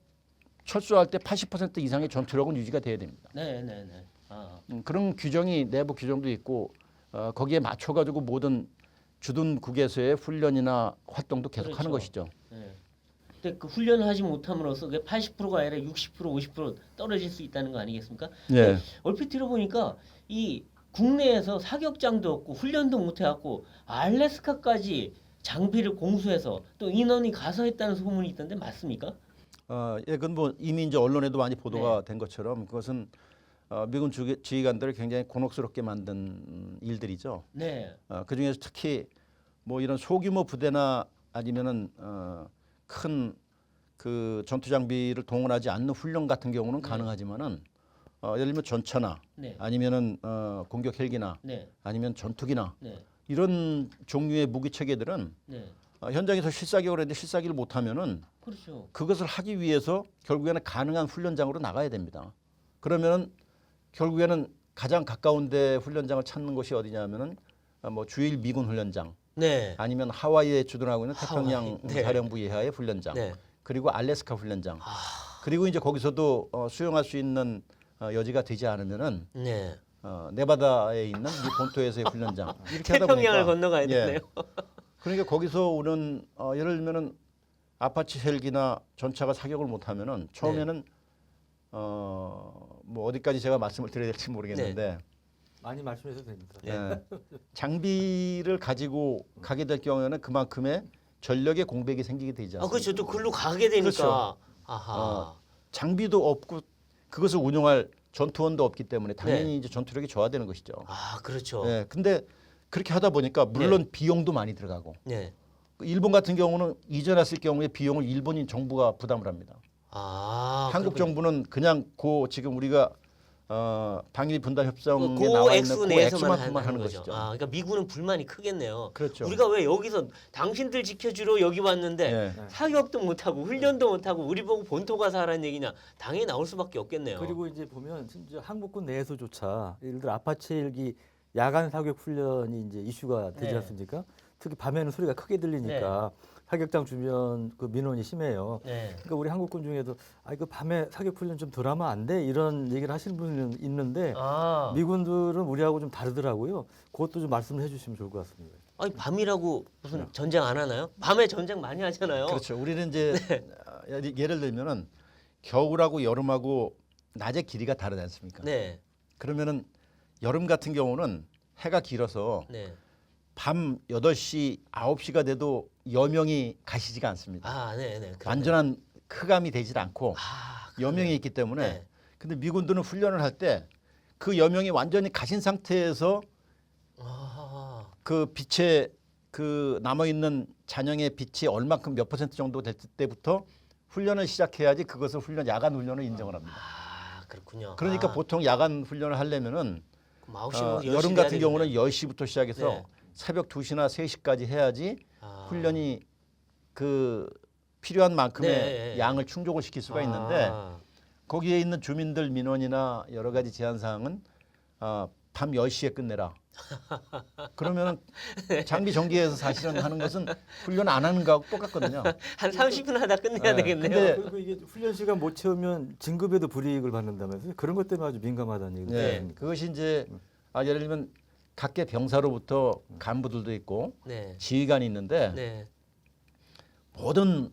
철수할 때 80% 이상의 전투력은 유지가 돼야 됩니다. 네, 네, 네. 아. 그런 규정이 내부 규정도 있고 거기에 맞춰가지고 모든 주둔국에서의 훈련이나 활동도 계속하는 그렇죠. 것이죠. 네. 근데 그 훈련을 하지 못함으로써 그게 80%가 아니라 60%, 50% 떨어질 수 있다는 거 아니겠습니까? 예. 얼핏 들어보니까 이 국내에서 사격장도 없고 훈련도 못 해갖고 알래스카까지 장비를 공수해서 또 인원이 가서 했다는 소문이 있던데 맞습니까? 예, 그건 뭐 이미 이제 언론에도 많이 보도가 된 것처럼 그것은 미군 지휘관들을 굉장히 곤혹스럽게 만든 일들이죠. 네. 그 중에서 특히 뭐 이런 소규모 부대나 아니면은 큰 그 전투 장비를 동원하지 않는 훈련 같은 경우는 가능하지만은 예를 들면 전차나 네. 아니면은 공격 헬기나 네. 아니면 전투기나 네. 이런 종류의 무기 체계들은 네. 현장에서 실사격을 했는데 실사기를 못하면은 그렇죠. 그것을 하기 위해서 결국에는 가능한 훈련장으로 나가야 됩니다. 그러면은 결국에는 가장 가까운 데 훈련장을 찾는 곳이 어디냐면은 뭐 주일 미군 훈련장 네. 아니면 하와이에 주둔하고 있는 태평양 하와이. 네. 사령부 예하의 훈련장 네. 그리고 알래스카 훈련장 그리고 이제 거기서도 수용할 수 있는 여지가 되지 않으면은 네. 네바다에 있는 미 본토에서의 훈련장 이렇게 하다 태평양을 보니까 건너가야 예. 되네요. 그러니까 거기서 오는 예를 들면은 아파치 헬기나 전차가 사격을 못하면은 처음에는 뭐 어디까지 제가 말씀을 드려야 될지 모르겠는데 많이 말씀해도 됩니다. 예. 장비를 가지고 가게 될 경우에는 그만큼의 전력의 공백이 생기게 되지 않습니까? 아, 그렇죠. 또 글로 가게 되니까. 그렇죠. 아하. 장비도 없고 그것을 운용할 전투원도 없기 때문에 당연히 네. 이제 전투력이 저하되는 것이죠. 아, 그렇죠. 예. 근데 그렇게 하다 보니까 물론 비용도 많이 들어가고 네. 일본 같은 경우는 이전했을 경우에 비용을 일본인 정부가 부담을 합니다. 아, 한국 그렇군요. 정부는 그냥 지금 우리가 방위 분담 협정에 그 나와 액수 있는 그 내에서만 액수만큼만 하는 것이죠. 아, 그러니까 미군은 불만이 크겠네요. 그렇죠. 우리가 왜 여기서 당신들 지켜주러 여기 왔는데 예. 사격도 못하고 훈련도 못하고 우리 보고 본토 가서 하라는 얘기냐? 당연히 나올 수밖에 없겠네요. 그리고 이제 보면 진짜 한국군 내에서조차 예를 들어 아파치 헬기 야간 사격 훈련이 이제 이슈가 되지 네. 않습니까? 특히 밤에는 소리가 크게 들리니까 사격장 주변 그 민원이 심해요. 네. 그러니까 우리 한국군 중에도 이거 밤에 사격 훈련 좀 덜 하면 안 돼? 이런 얘기를 하시는 분은 있는데 아, 미군들은 우리하고 좀 다르더라고요. 그것도 좀 말씀을 해주시면 좋을 것 같습니다. 아니 밤이라고 무슨 전쟁 안 하나요? 밤에 전쟁 많이 하잖아요. 그렇죠. 우리는 이제 예를 들면은 겨울하고 여름하고 낮의 길이가 다르지 않습니까? 네, 그러면은 여름 같은 경우는 해가 길어서 네. 밤 8시, 9시가 돼도 여명이 가시지가 않습니다. 아, 네, 네. 그러네요. 완전한 흑암이 되질 않고 아, 여명이 있기 때문에 네. 근데 미군들은 훈련을 할 때 그 여명이 완전히 가신 상태에서 아, 그 빛의 그 남아 있는 잔영의 빛이 얼만큼 몇 퍼센트 정도 될 때부터 훈련을 시작해야지 그것을 야간 훈련을 인정을 합니다. 아, 그렇군요. 그러니까 아, 보통 야간 훈련을 하려면은 그럼 9시 뭐 10시 여름 돼야 같은 경우는 되겠네요. 10시부터 시작해서 네. 새벽 2시나 3시까지 해야지 아. 훈련이 그 필요한 만큼의 네. 양을 충족을 시킬 수가 있는데 아, 거기에 있는 주민들 민원이나 여러 가지 제한 사항은 밤 10시에 끝내라. 그러면 장비 정지해서 사실은 하는 것은 훈련 안 하는 거하고 똑같거든요. 한 30분 하다 끝내야 네, 되겠네요. 근데- 그리고 이게 훈련 시간 못 채우면 진급에도 불이익을 받는다면서요? 그런 것 때문에 아주 민감하다는 얘기죠. 네. 그것이 이제 예를 들면 각계 병사로부터 간부들도 있고 네. 지휘관이 있는데 네. 모든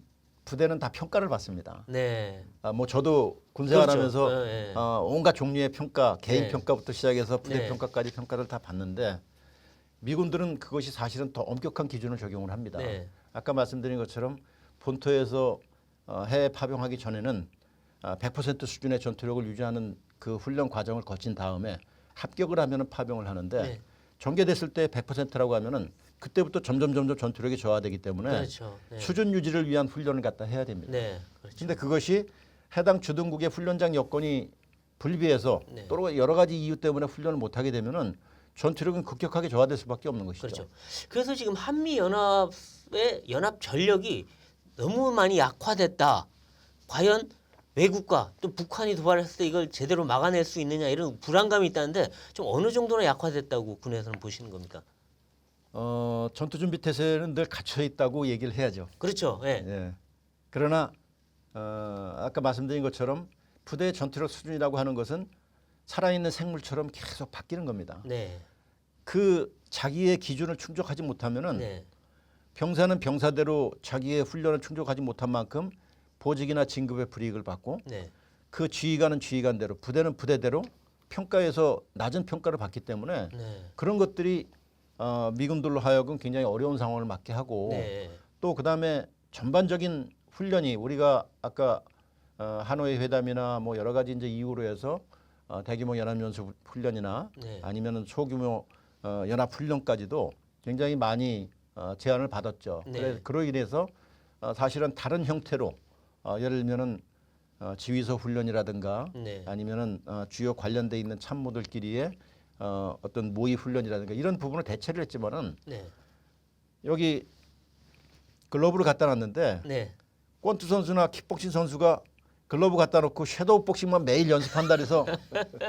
부대는 다 평가를 받습니다. 네. 뭐 저도 군생활하면서 그렇죠. 네. 온갖 종류의 평가, 개인 네. 평가부터 시작해서 부대 네. 평가까지 평가를 다 받는데 미군들은 그것이 사실은 더 엄격한 기준을 적용을 합니다. 네. 아까 말씀드린 것처럼 본토에서 해외 파병하기 전에는 100% 수준의 전투력을 유지하는 그 훈련 과정을 거친 다음에 합격을 하면은 파병을 하는데 네. 전개됐을 때 100%라고 하면은 그때부터 점점 전투력이 저하되기 때문에 그렇죠. 네. 수준 유지를 위한 훈련을 갖다 해야 됩니다. 네. 그렇죠. 근데 그것이 해당 주둔국의 훈련장 여건이 불비해서 네. 또 여러 가지 이유 때문에 훈련을 못 하게 되면은 전투력은 급격하게 저하될 수밖에 없는 것이죠. 그렇죠. 그래서 지금 한미 연합의 연합 전력이 너무 많이 약화됐다. 과연 외국과 또 북한이 도발했을 때 이걸 제대로 막아낼 수 있느냐 이런 불안감이 있다는데 좀 어느 정도나 약화됐다고 군에서는 보시는 겁니까? 전투 준비 태세는 늘 갇혀 있다고 얘기를 해야죠. 그렇죠. 예. 예. 그러나 아까 말씀드린 것처럼 부대의 전투력 수준이라고 하는 것은 살아있는 생물처럼 계속 바뀌는 겁니다. 네. 그 자기의 기준을 충족하지 못하면은 네. 병사는 병사대로 자기의 훈련을 충족하지 못한 만큼 보직이나 진급의 불이익을 받고 네. 그 지휘관은 지휘관대로 부대는 부대대로 평가에서 낮은 평가를 받기 때문에 네. 그런 것들이 미군들로 하여금 굉장히 어려운 상황을 맞게 하고 네. 또 그다음에 전반적인 훈련이 우리가 아까 하노이 회담이나 뭐 여러 가지 이제 이유로 해서 대규모 연합연수 훈련이나 네. 아니면은 소규모 연합 훈련까지도 굉장히 많이 제한을 받았죠. 네. 그로 인해서 사실은 다른 형태로 예를 들면은 지휘소 훈련이라든가 네. 아니면은 주요 관련돼 있는 참모들끼리의 어떤 모의 훈련이라든가 이런 부분을 대체를 했지만은 네. 여기 글러브를 갖다 놨는데 네. 권투 선수나 킥복싱 선수가 글러브 갖다 놓고 섀도우 복싱만 매일 연습한다 그래서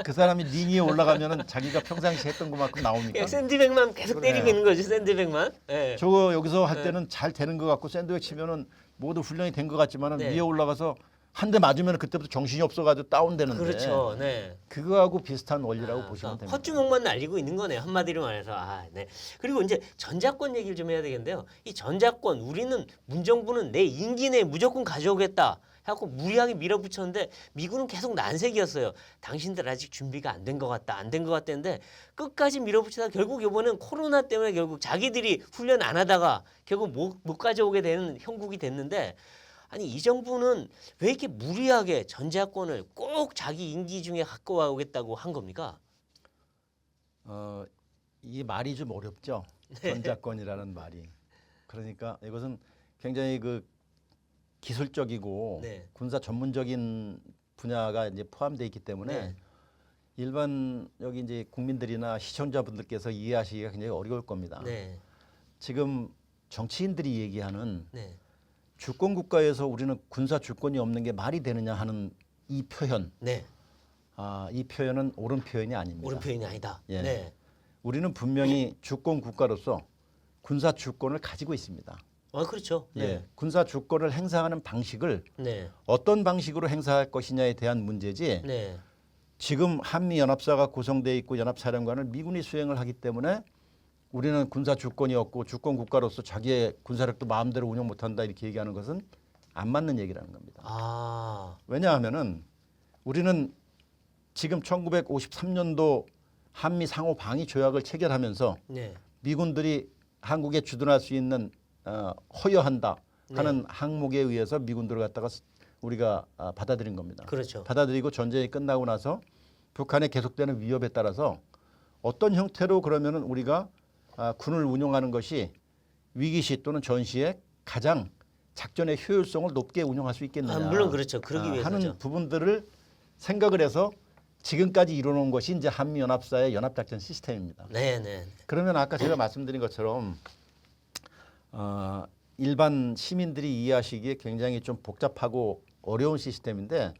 그 사람이 링 위에 올라가면은 자기가 평상시 했던 것만큼 나옵니까? 그냥 샌드백만 계속 그래. 때리고 있는 거지 샌드백만. 예. 저거 여기서 할 때는 잘 되는 것 같고 샌드백 치면은 모두 훈련이 된 것 같지만은 네. 위에 올라가서 한 대 맞으면 그때부터 정신이 없어가지고 다운되는데 그렇죠. 네. 그거하고 비슷한 원리라고 보시면 됩니다. 헛주먹만 날리고 있는 거네요. 한마디로 말해서. 네. 그리고 이제 전자권 얘기를 좀 해야 되겠는데요. 이 전자권 우리는 문정부는 내 임기 내에 무조건 가져오겠다. 해갖고 무리하게 밀어붙였는데 미군은 계속 난색이었어요. 당신들 아직 준비가 안 된 것 같다. 안 된 것 같다는데 끝까지 밀어붙이다가 결국 이번엔 코로나 때문에 결국 자기들이 훈련 안 하다가 결국 못 가져오게 되는 형국이 됐는데 아니 이 정부는 왜 이렇게 무리하게 전자권을 꼭 자기 임기 중에 갖고 와오겠다고 한 겁니까? 이 말이 좀 어렵죠. 전자권이라는 말이. 그러니까 이것은 굉장히 그 기술적이고 네. 군사 전문적인 분야가 이제 포함되어 있기 때문에 네. 일반 여기 이제 국민들이나 시청자분들께서 이해하시기가 굉장히 어려울 겁니다. 네. 지금 정치인들이 얘기하는 네. 주권 국가에서 우리는 군사 주권이 없는 게 말이 되느냐 하는 이 표현, 네. 이 표현은 옳은 표현이 아닙니다. 옳은 표현이 아니다. 예. 네. 우리는 분명히 주권 국가로서 군사 주권을 가지고 있습니다. 그렇죠. 네. 예, 군사 주권을 행사하는 방식을 네. 어떤 방식으로 행사할 것이냐에 대한 문제지. 네. 지금 한미 연합사가 구성되어 있고 연합사령관을 미군이 수행을 하기 때문에 우리는 군사 주권이 없고 주권 국가로서 자기의 군사력도 마음대로 운영 못한다 이렇게 얘기하는 것은 안 맞는 얘기라는 겁니다. 아. 왜냐하면은 우리는 지금 1953년도 한미 상호 방위 조약을 체결하면서 네. 미군들이 한국에 주둔할 수 있는 허여한다 하는 네. 항목에 의해서 미군들을 갖다가 우리가 받아들인 겁니다. 그렇죠. 받아들이고 전쟁이 끝나고 나서 북한의 계속되는 위협에 따라서 어떤 형태로 그러면은 우리가 군을 운용하는 것이 위기시 또는 전시에 가장 작전의 효율성을 높게 운영할 수 있겠느냐. 물론 그렇죠. 그러기 위해서죠. 하는 부분들을 생각을 해서 지금까지 이뤄놓은 것이 이제 한미연합사의 연합작전 시스템입니다. 네, 네. 그러면 아까 제가 말씀드린 것처럼 일반 시민들이 이해하시기에 굉장히 좀 복잡하고 어려운 시스템인데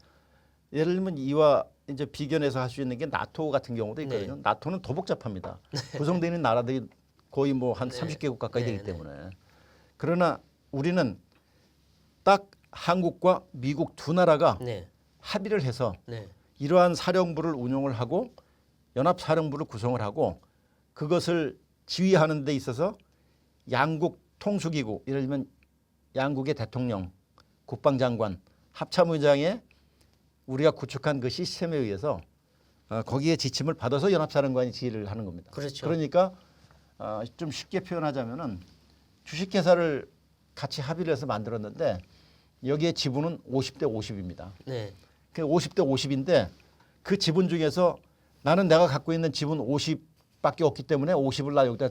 예를 들면 이와 이제 비견해서 할 수 있는 게 나토 같은 경우도 있거든요. 네. 나토는 더 복잡합니다. 구성되어 있는 나라들이 거의 뭐 한 네. 30개국 가까이 네, 되기 네. 때문에 그러나 우리는 딱 한국과 미국 두 나라가 네. 합의를 해서 네. 이러한 사령부를 운용을 하고 연합사령부를 구성을 하고 그것을 지휘하는 데 있어서 양국 통수기구 예를 들면 양국의 대통령 국방장관 합참의장의 우리가 구축한 그 시스템에 의해서 거기에 지침을 받아서 연합사령관이 지휘를 하는 겁니다. 그렇죠. 그러니까 좀 쉽게 표현하자면은 주식회사를 같이 합의를 해서 만들었는데 여기에 지분은 50대 50입니다. 네. 그 50대 50인데 그 지분 중에서 나는 내가 갖고 있는 지분 50밖에 없기 때문에 50을 나 여기다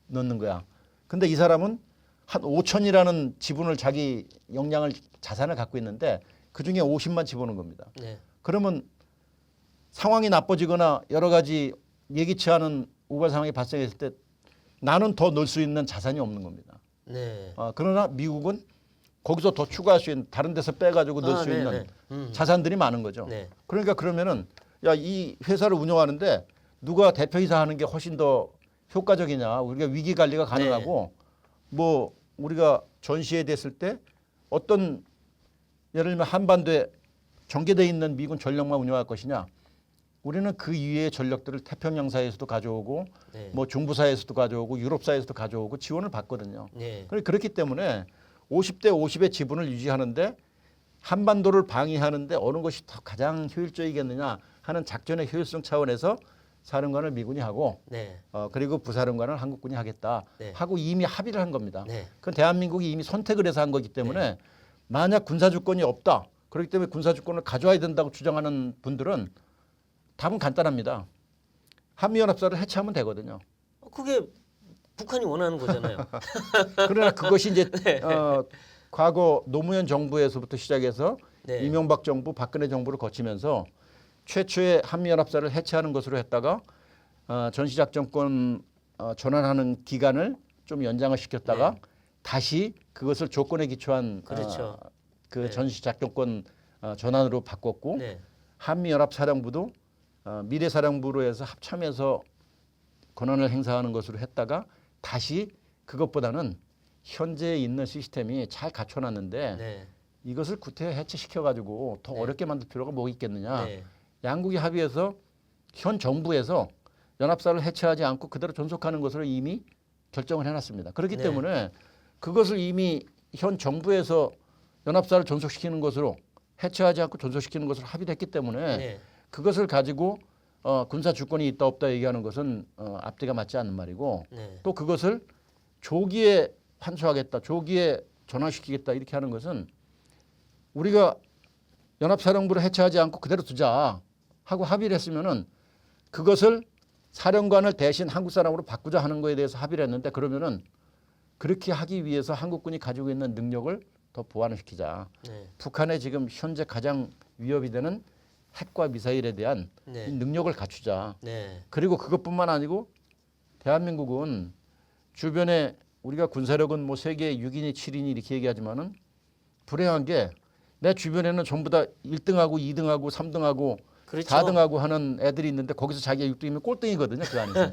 넣는 거야. 근데 이 사람은 한 5천이라는 지분을 자기 역량을 자산을 갖고 있는데 그 중에 50만 집어넣은 겁니다. 네. 그러면 상황이 나빠지거나 여러 가지 예기치 않은 우발 상황이 발생했을 때 나는 더 넣을 수 있는 자산이 없는 겁니다. 네. 그러나 미국은 거기서 더 추가할 수 있는 다른 데서 빼가지고 넣을 수 네, 있는 네. 자산들이 많은 거죠. 네. 그러니까 그러면은 야, 이 회사를 운영하는데 누가 대표이사 하는 게 훨씬 더 효과적이냐. 우리가 위기 관리가 가능하고 뭐 우리가 전시회 됐을 때 어떤 예를 들면 한반도에 전개되어 있는 미군 전력만 운영할 것이냐. 우리는 그 이외의 전력들을 태평양사에서도 가져오고 네. 뭐 중부사에서도 가져오고 유럽사에서도 가져오고 지원을 받거든요. 네. 그렇기 때문에 50대 50의 지분을 유지하는데 한반도를 방위하는데 어느 것이 더 가장 효율적이겠느냐 하는 작전의 효율성 차원에서 사령관을 미군이 하고 네. 그리고 부사령관을 한국군이 하겠다 네. 하고 이미 합의를 한 겁니다. 네. 그건 대한민국이 이미 선택을 해서 한 거기 때문에 만약 군사주권이 없다. 그렇기 때문에 군사주권을 가져와야 된다고 주장하는 분들은 답은 간단합니다. 한미연합사를 해체하면 되거든요. 그게 북한이 원하는 거잖아요. 그러나 그것이 이제 과거 노무현 정부에서부터 시작해서 네. 이명박 정부, 박근혜 정부를 거치면서 최초의 한미연합사를 해체하는 것으로 했다가 전시작전권 전환하는 기간을 좀 연장을 시켰다가 다시 그것을 조건에 기초한 그렇죠. 그 전시작전권 전환으로 바꿨고 네. 한미연합사령부도 미래사령부로 해서 합참해서 권한을 행사하는 것으로 했다가 다시 그것보다는 현재 있는 시스템이 잘 갖춰놨는데 네. 이것을 구태 해체시켜가지고 더 어렵게 만들 필요가 뭐 있겠느냐. 네. 양국이 합의해서 현 정부에서 연합사를 해체하지 않고 그대로 존속하는 것으로 이미 결정을 해놨습니다. 그렇기 네. 때문에 그것을 이미 현 정부에서 연합사를 존속시키는 것으로 해체하지 않고 존속시키는 것으로 합의됐기 때문에 네. 그것을 가지고 군사 주권이 있다 없다 얘기하는 것은 앞뒤가 맞지 않는 말이고 네. 또 그것을 조기에 환수하겠다, 조기에 전환시키겠다 이렇게 하는 것은 우리가 연합사령부를 해체하지 않고 그대로 두자 하고 합의를 했으면은 그것을 사령관을 대신 한국 사람으로 바꾸자 하는 거에 대해서 합의를 했는데 그러면은 그렇게 하기 위해서 한국군이 가지고 있는 능력을 더 보완을 시키자. 네. 북한의 지금 현재 가장 위협이 되는 핵과 미사일에 대한 네. 이 능력을 갖추자. 네. 그리고 그것뿐만 아니고 대한민국은 주변에 우리가 군사력은 뭐 세계 6인이 7인이 이렇게 얘기하지만은 불행한 게 내 주변에는 전부 다 1등하고 2등하고 3등하고 그렇죠. 4등하고 하는 애들이 있는데 거기서 자기가 6등이면 꼴등이거든요. 그 안에서.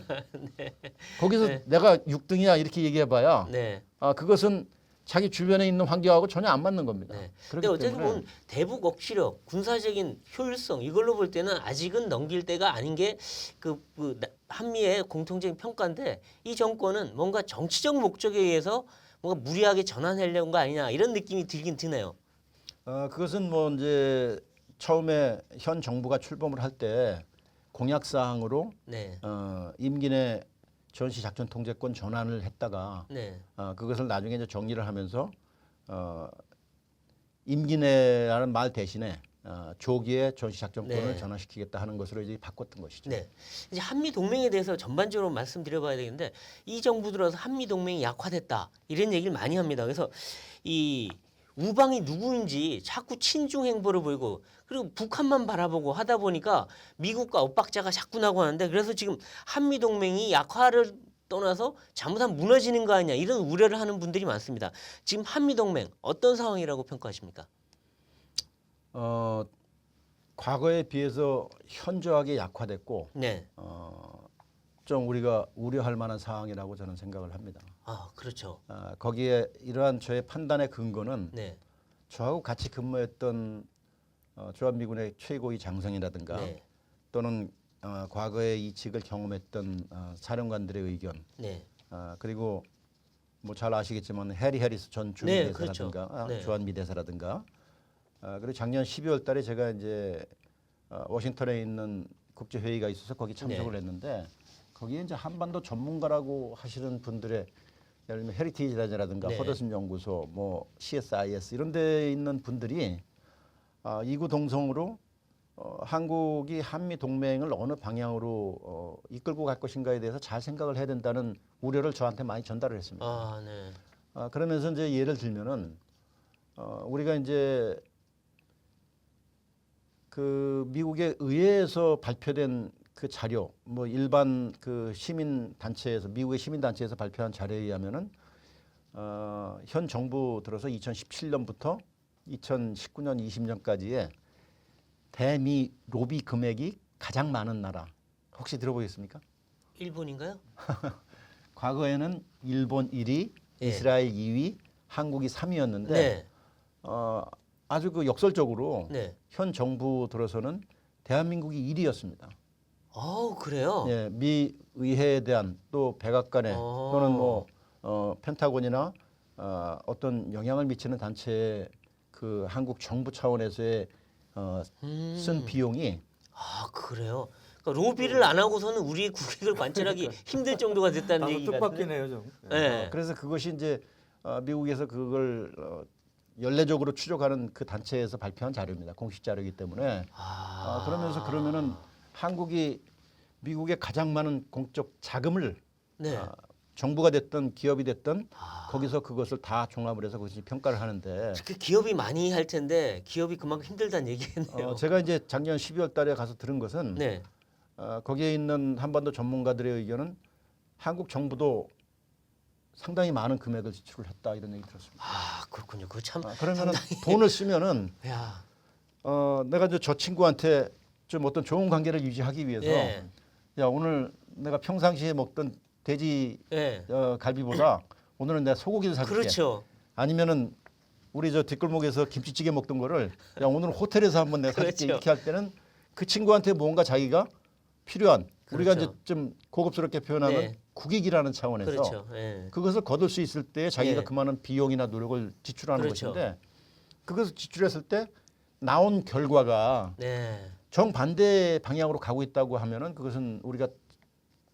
거기서 네. 내가 6등이야 이렇게 얘기해봐야 네. 그것은 자기 주변에 있는 환경하고 전혀 안 맞는 겁니다. 네. 그렇기 근데 어쨌든 때문에 보면 대북 억지력, 군사적인 효율성 이걸로 볼 때는 아직은 넘길 때가 아닌 게 한미의 공통적인 평가인데 이 정권은 뭔가 정치적 목적에 의해서 뭔가 무리하게 전환하려는 거 아니냐 이런 느낌이 들긴 드네요. 그것은 뭐 이제 처음에 현 정부가 출범을 할 때 공약 사항으로 네. 임기 내 전시 작전 통제권 전환을 했다가 네. 그것을 나중에 이제 정리를 하면서 임기 내라는 말 대신에 조기에 전시 작전권을 네. 전환시키겠다 하는 것으로 이제 바꿨던 것이죠. 네. 이제 한미 동맹에 대해서 전반적으로 말씀드려봐야 되겠는데 이 정부 들어서 한미 동맹이 약화됐다 이런 얘기를 많이 합니다. 그래서 이 우방이 누구인지 자꾸 친중 행보를 보이고 그리고 북한만 바라보고 하다 보니까 미국과 엇박자가 자꾸 나고 하는데 그래서 지금 한미 동맹이 약화를 떠나서 잘못하면 무너지는 거 아니냐 이런 우려를 하는 분들이 많습니다. 지금 한미 동맹 어떤 상황이라고 평가하십니까? 과거에 비해서 현저하게 약화됐고 네. 좀 우리가 우려할 만한 상황이라고 저는 생각을 합니다. 그렇죠. 거기에 이러한 저의 판단의 근거는 네. 저하고 같이 근무했던 주한미군의 최고위 장성이라든가 네. 또는 과거에 이 직을 경험했던 사령관들의 의견 네. 그리고 뭐 잘 아시겠지만 해리 해리스 전 주한 네, 미대사라든가 그렇죠. 네. 주한 미대사라든가 그리고 작년 12월 달에 제가 이제 워싱턴에 있는 국제 회의가 있어서 거기 참석을 네. 했는데 거기에 이제 한반도 전문가라고 하시는 분들의 예를 들면 헤리티지 라자라든가 네. 허드슨 연구소 뭐 CSIS 이런 데 있는 분들이 이구 동성으로 한국이 한미 동맹을 어느 방향으로 이끌고 갈 것인가에 대해서 잘 생각을 해야 된다는 우려를 저한테 많이 전달을 했습니다. 아, 네. 그러면서 이제 예를 들면은 우리가 이제 그 미국의 의회에서 발표된 그 자료, 뭐 일반 그 시민 단체에서 미국의 시민 단체에서 발표한 자료에 의하면은 현 정부 들어서 2017년부터 2019년 20년까지의 대미 로비 금액이 가장 많은 나라 혹시 들어보셨습니까? 일본인가요? 과거에는 일본 1위, 예. 이스라엘 2위, 한국이 3위였는데 네. 아주 그 역설적으로 네. 현 정부 들어서는 대한민국이 1위였습니다. 그래요? 예, 미 의회에 대한 또 백악관에 또는 뭐 펜타곤이나 어떤 영향을 미치는 단체에 그 한국 정부 차원에서의 쓴 비용이 아, 그래요? 그러니까 로비를 안 하고서는 우리의 국익을 관철하기 힘들 정도가 됐다는 나도 얘기 뜻밖이네요 좀. 네. 그래서 그것이 이제 미국에서 그걸 연례적으로 추적하는 그 단체에서 발표한 자료입니다. 공식 자료이기 때문에 그러면은 한국이 미국에 가장 많은 공적 자금을 네. 정부가 됐든 기업이 됐든 거기서 그것을 다 종합을 해서 그것이 평가를 하는데 그 기업이 많이 할 텐데 기업이 그만큼 힘들다는 얘기겠네요. 제가 이제 작년 12월 달에 가서 들은 것은 네. 거기에 있는 한반도 전문가들의 의견은 한국 정부도 상당히 많은 금액을 지출을 했다 이런 얘기 들었습니다. 아, 그렇군요. 그거 참 그러면은 돈을 쓰면은 야. 내가 이제 저 친구한테 좀 어떤 좋은 관계를 유지하기 위해서 예. 야 오늘 내가 평상시에 먹던 돼지 예. 갈비보다 오늘은 내가 소고기를 사줄게. 그렇죠. 아니면은 우리 저 뒷골목에서 김치찌개 먹던 거를 야 오늘 호텔에서 한번 내가 사줄게 그렇죠. 이렇게 할 때는 그 친구한테 뭔가 자기가 필요한 우리가 그렇죠. 이제 좀 고급스럽게 표현하면 네. 국익이라는 차원에서 그렇죠. 예. 그것을 거둘 수 있을 때 자기가 네. 그만한 비용이나 노력을 지출하는 그렇죠. 것인데 그것을 지출했을 때 나온 결과가 네. 정반대 방향으로 가고 있다고 하면은 그것은 우리가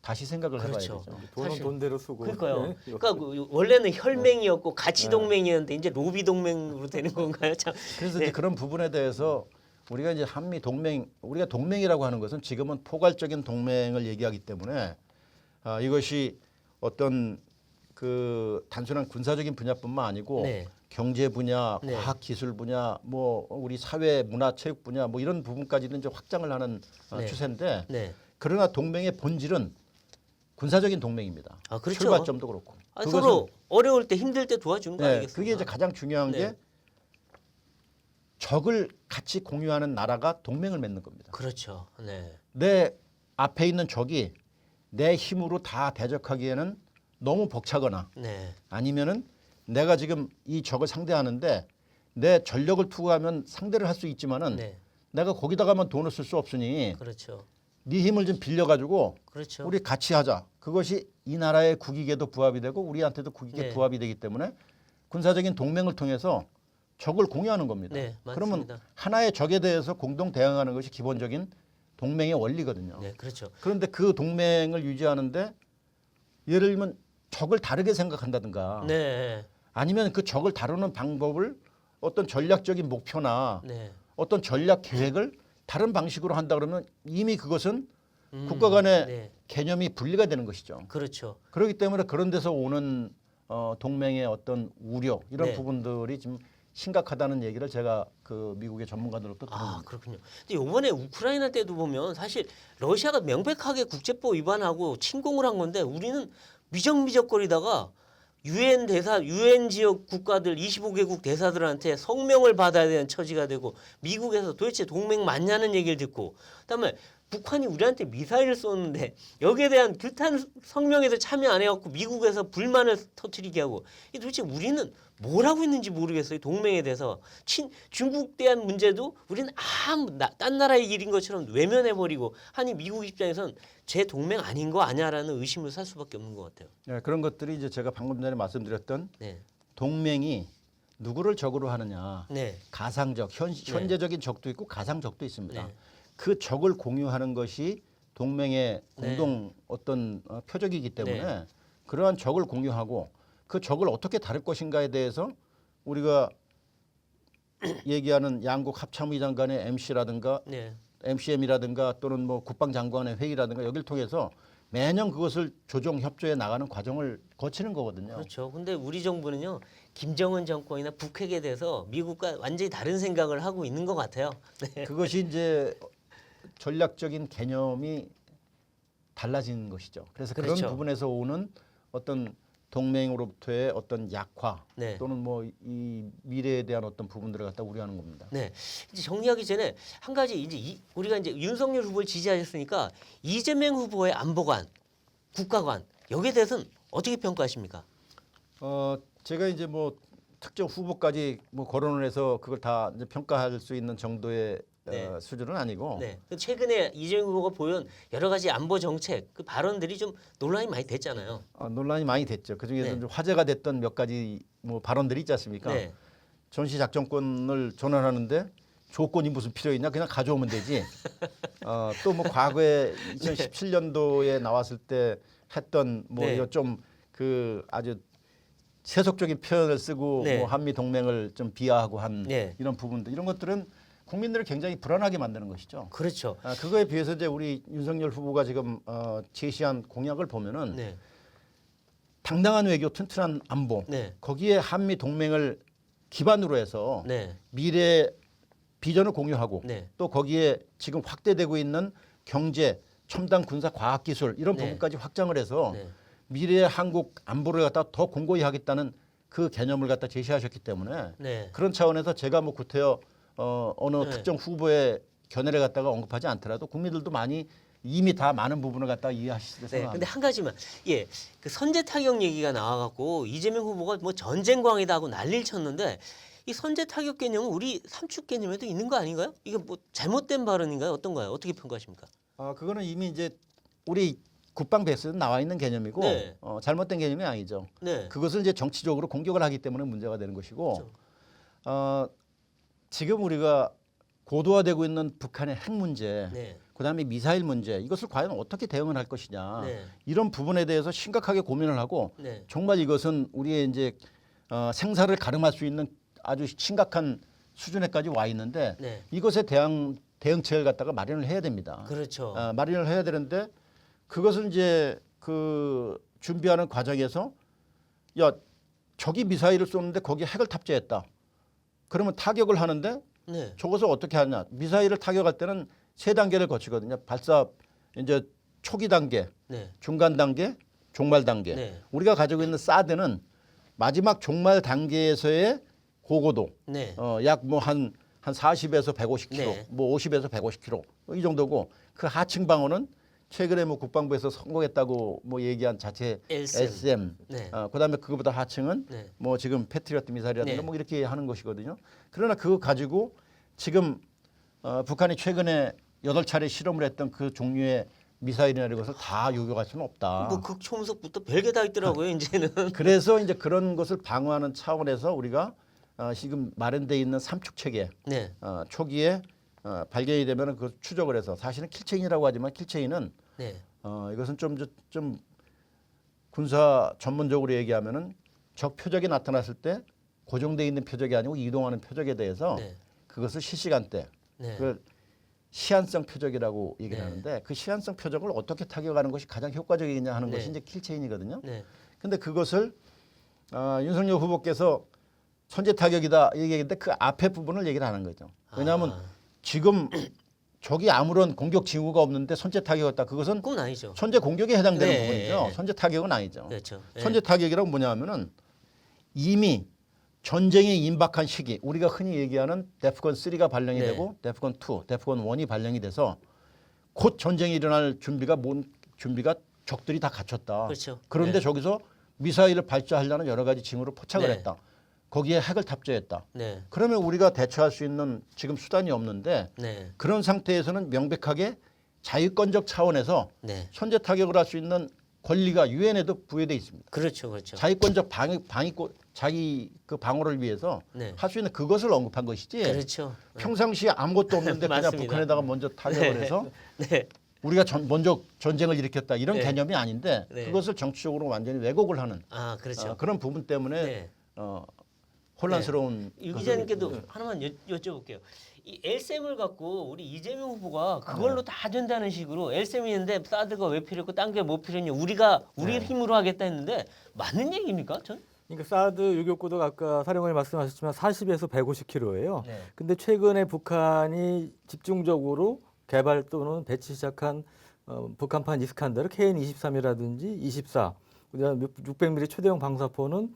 다시 생각을 그렇죠. 해봐야 되죠. 돈은 사실- 돈대로 쓰고. 그러니까요. 네. 그러니까 원래는 혈맹이었고 가치 동맹이었는데 이제 로비 동맹으로 되는 건가요? 참. 그래서 네. 이제 그런 부분에 대해서 우리가 이제 한미 동맹, 우리가 동맹이라고 하는 것은 지금은 포괄적인 동맹을 얘기하기 때문에 이것이 어떤 그 단순한 군사적인 분야뿐만 아니고 네. 경제 분야, 네. 과학 기술 분야, 뭐 우리 사회, 문화, 체육 분야 뭐 이런 부분까지는 이제 확장을 하는 네. 추세인데 네. 그러나 동맹의 본질은 군사적인 동맹입니다. 아, 그렇죠. 출발점도 그렇고. 아, 서로 어려울 때 힘들 때 도와주는 거 네, 아니겠습니까? 그게 이제 가장 중요한 네. 게 적을 같이 공유하는 나라가 동맹을 맺는 겁니다. 그렇죠. 네. 내 앞에 있는 적이 내 힘으로 다 대적하기에는 너무 벅차거나 네. 아니면은 내가 지금 이 적을 상대하는데 내 전력을 투구하면 상대를 할 수 있지만은 네. 내가 거기다가만 돈을 쓸 수 없으니 그렇죠. 네 힘을 좀 빌려가지고 그렇죠. 우리 같이 하자. 그것이 이 나라의 국익에도 부합이 되고 우리한테도 국익에 네. 부합이 되기 때문에 군사적인 동맹을 통해서 적을 공유하는 겁니다. 네, 그러면 맞습니다. 하나의 적에 대해서 공동 대응하는 것이 기본적인 동맹의 원리거든요. 네, 그렇죠. 그런데 그 동맹을 유지하는데 예를 들면 적을 다르게 생각한다든가 네. 아니면 그 적을 다루는 방법을 어떤 전략적인 목표나 네. 어떤 전략 계획을 다른 방식으로 한다 그러면 이미 그것은 국가 간의 네. 개념이 분리가 되는 것이죠. 그렇죠. 그렇기 때문에 그런 데서 오는 동맹의 어떤 우려 이런 네. 부분들이 지금 심각하다는 얘기를 제가 그 미국의 전문가들로부터 들은 아, 겁니다. 그렇군요. 근데 이번에 우크라이나 때도 보면 사실 러시아가 명백하게 국제법 위반하고 침공을 한 건데 우리는 미적미적거리다가 유엔 대사, 유엔 지역 국가들 25개국 대사들한테 성명을 받아야 되는 처지가 되고 미국에서 도대체 동맹 맞냐는 얘기를 듣고 그다음에 북한이 우리한테 미사일을 쏘는데 여기에 대한 규탄 성명에도 참여 안 해갖고 미국에서 불만을 터뜨리게 하고 이 도대체 우리는 뭘 하고 있는지 모르겠어요. 동맹에 대해서 중국 대한 문제도 우리는 딴 나라의 일인 것처럼 외면해버리고 하니 미국 입장에선 제 동맹 아닌 거 아냐라는 의심을 살 수밖에 없는 것 같아요. 네, 그런 것들이 이제 제가 방금 전에 말씀드렸던 네, 동맹이 누구를 적으로 하느냐. 네, 가상적, 현재적인 적도 있고 가상 적도 있습니다. 네. 그 적을 공유하는 것이 동맹의 네. 공동 어떤 표적이기 때문에 네. 그러한 적을 공유하고 그 적을 어떻게 다룰 것인가에 대해서 우리가 얘기하는 양국 합참의장 간의 MC라든가 네. MCM이라든가 또는 뭐 국방장관의 회의라든가 여기를 통해서 매년 그것을 조정 협조해 나가는 과정을 거치는 거거든요. 그렇죠. 근데 우리 정부는요, 김정은 정권이나 북핵에 대해서 미국과 완전히 다른 생각을 하고 있는 것 같아요. 네. 그것이 이제 전략적인 개념이 달라진 것이죠. 그래서 그렇죠. 그런 부분에서 오는 어떤 동맹으로부터의 어떤 약화 네. 또는 뭐 이 미래에 대한 어떤 부분들을 갖다 우려하는 겁니다. 네. 이제 정리하기 전에 한 가지 이제 우리가 이제 윤석열 후보를 지지하셨으니까 이재명 후보의 안보관, 국가관 여기에 대해서는 어떻게 평가하십니까? 제가 이제 뭐 특정 후보까지 뭐 거론을 해서 그걸 다 이제 평가할 수 있는 정도의 네. 수준은 아니고 네. 최근에 이재명 후보가 보인 여러 가지 안보 정책 그 발언들이 좀 논란이 많이 됐잖아요. 논란이 많이 됐죠. 그 중에서 네. 좀 화제가 됐던 몇 가지 뭐 발언들이 있지 않습니까? 네. 전시 작전권을 전환하는데 조건이 무슨 필요 있냐? 그냥 가져오면 되지. 또 뭐 과거에 2017년도에 나왔을 때 했던 뭐 네. 이거 좀 그 아주 세속적인 표현을 쓰고 네. 뭐 한미 동맹을 좀 비하하고 한 네. 이런 부분들 이런 것들은 국민들을 굉장히 불안하게 만드는 것이죠. 그렇죠. 그거에 비해서 이제 우리 윤석열 후보가 지금 제시한 공약을 보면은 네. 당당한 외교, 튼튼한 안보, 네. 거기에 한미 동맹을 기반으로 해서 네. 미래 비전을 공유하고 네. 또 거기에 지금 확대되고 있는 경제, 첨단 군사 과학 기술 이런 네. 부분까지 확장을 해서 네. 미래의 한국 안보를 갖다 더 공고히 하겠다는 그 개념을 갖다 제시하셨기 때문에 네. 그런 차원에서 제가 뭐 구태여 어느 네. 특정 후보의 견해를 갖다가 언급하지 않더라도 국민들도 많이 이미 다 많은 부분을 갖다가 이해하실 때 네, 생각합니다. 근데 한 가지만, 예, 그 선제 타격 얘기가 나와갖고 이재명 후보가 뭐 전쟁광이다 하고 난리를 쳤는데 이 선제 타격 개념은 우리 삼축 개념에도 있는 거 아닌가요? 이게 뭐 잘못된 발언인가요? 어떤가요? 어떻게 평가하십니까? 그거는 이미 이제 우리 국방 백서에 나와 있는 개념이고 네. 잘못된 개념이 아니죠. 네, 그것을 이제 정치적으로 공격을 하기 때문에 문제가 되는 것이고 그렇죠. 지금 우리가 고도화되고 있는 북한의 핵 문제, 네, 그다음에 미사일 문제 이것을 과연 어떻게 대응을 할 것이냐 네. 이런 부분에 대해서 심각하게 고민을 하고 네, 정말 이것은 우리의 이제 생사를 가름할 수 있는 아주 심각한 수준에까지 와 있는데 네, 이것에 대한 대응책을 갖다가 마련을 해야 됩니다. 그렇죠. 마련을 해야 되는데 그것을 이제 그 준비하는 과정에서 야 적이 미사일을 쏘는데 거기에 핵을 탑재했다. 그러면 타격을 하는데 네, 저것을 어떻게 하냐? 미사일을 타격할 때는 세 단계를 거치거든요. 발사 이제 초기 단계, 네, 중간 단계, 종말 단계. 네. 우리가 가지고 있는 사드는 마지막 종말 단계에서의 고고도 네, 약 뭐 한 40에서 150km, 네. 뭐 50에서 150km 이 정도고 그 하층 방어는 최근에 뭐 국방부에서 성공했다고 뭐 얘기한 자체 SM. 네. 그다음에 그거보다 하층은 네. 뭐 지금 패트리어트 미사일이라든가 네. 뭐 이렇게 하는 것이거든요. 그러나 그거 가지고 지금 북한이 최근에 8차례 실험을 했던 그 종류의 미사일이나 이런 것을 다 요격할 수는 없다. 뭐 극초음속부터 별게 다 있더라고요, 이제는. 그래서 이제 그런 것을 방어하는 차원에서 우리가 지금 마련돼 있는 삼축 체계 네, 초기에 발견이 되면 그 추적을 해서 사실은 킬체인이라고 하지만 킬체인은 네, 이것은 좀 군사 전문적으로 얘기하면은 적 표적이 나타났을 때 고정돼 있는 표적이 아니고 이동하는 표적에 대해서 네, 그것을 실시간대 네. 그 시한성 표적이라고 얘기를 네. 하는데 그 시한성 표적을 어떻게 타격하는 것이 가장 효과적이냐 하는 네. 것이 이제 킬체인이거든요. 네, 근데 그것을 윤석열 후보께서 선제 타격이다 얘기했는데 그 앞에 부분을 얘기를 하는 거죠. 왜냐하면 지금 적이 아무런 공격 징후가 없는데 선제 타격했다. 그것은 그건 아니죠. 선제 공격에 해당되는 네, 부분이죠. 네. 선제 타격은 아니죠. 그렇죠. 네. 선제 타격이란 뭐냐면은 이미 전쟁에 임박한 시기 우리가 흔히 얘기하는 데프건 3가 발령이 네. 되고 데프건 2, 데프건 1이 발령이 돼서 곧 전쟁이 일어날 준비가 적들이 다 갖췄다. 그렇죠. 그런데 네. 저기서 미사일을 발사하려는 여러 가지 징후로 포착을 네. 했다. 거기에 핵을 탑재했다. 네. 그러면 우리가 대처할 수 있는 지금 수단이 없는데 네. 그런 상태에서는 명백하게 자유권적 차원에서 네. 선제 타격을 할 수 있는 권리가 유엔에도 부여돼 있습니다. 그렇죠. 그렇죠. 자유권적 방위권 자기 그 방어를 위해서 네. 할 수 있는 그것을 언급한 것이지. 그렇죠. 평상시에 아무것도 없는데 그냥 맞습니다. 북한에다가 먼저 타격을 해서 네. 우리가 먼저 전쟁을 일으켰다 이런 네. 개념이 아닌데 네. 그것을 정치적으로 완전히 왜곡을 하는 아, 그렇죠. 그런 부분 때문에 네. 혼란스러운 유 것을- 기자님께도 하나만 여쭤볼게요. 이 엘셈을 갖고 우리 이재명 후보가 그걸로 다 된다는 식으로 엘셈이는데 사드가 왜 필요했고 딴 게 뭐 필요했냐 우리가 우리 힘으로 하겠다 했는데 맞는 얘기입니까? 전? 그러니까 사드 유격고도가 아까 사령관이 말씀하셨지만 40에서 150km예요. 네. 근데 최근에 북한이 집중적으로 개발 또는 배치 시작한 북한판 이스칸데르 KN-23이라든지 24, 그다음에 600mm 초대형 방사포는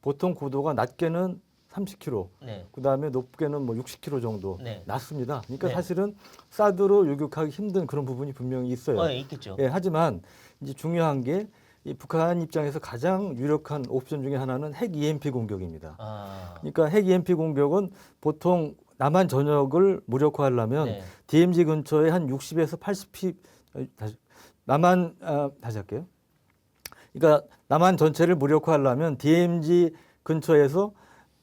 보통 고도가 낮게는 30km, 네. 그다음에 높게는 뭐 60km 정도 네. 낮습니다. 그러니까 네. 사실은 사드로 요격하기 힘든 그런 부분이 분명히 있어요. 있겠죠. 예, 하지만 이제 중요한 게 이 북한 입장에서 가장 유력한 옵션 중에 하나는 핵 EMP 공격입니다. 아. 그러니까 핵 EMP 공격은 보통 남한 전역을 무력화하려면 네. DMZ 근처에 한 60에서 80p 다시 할게요. 그러니까 남한 전체를 무력화하려면 DMZ 근처에서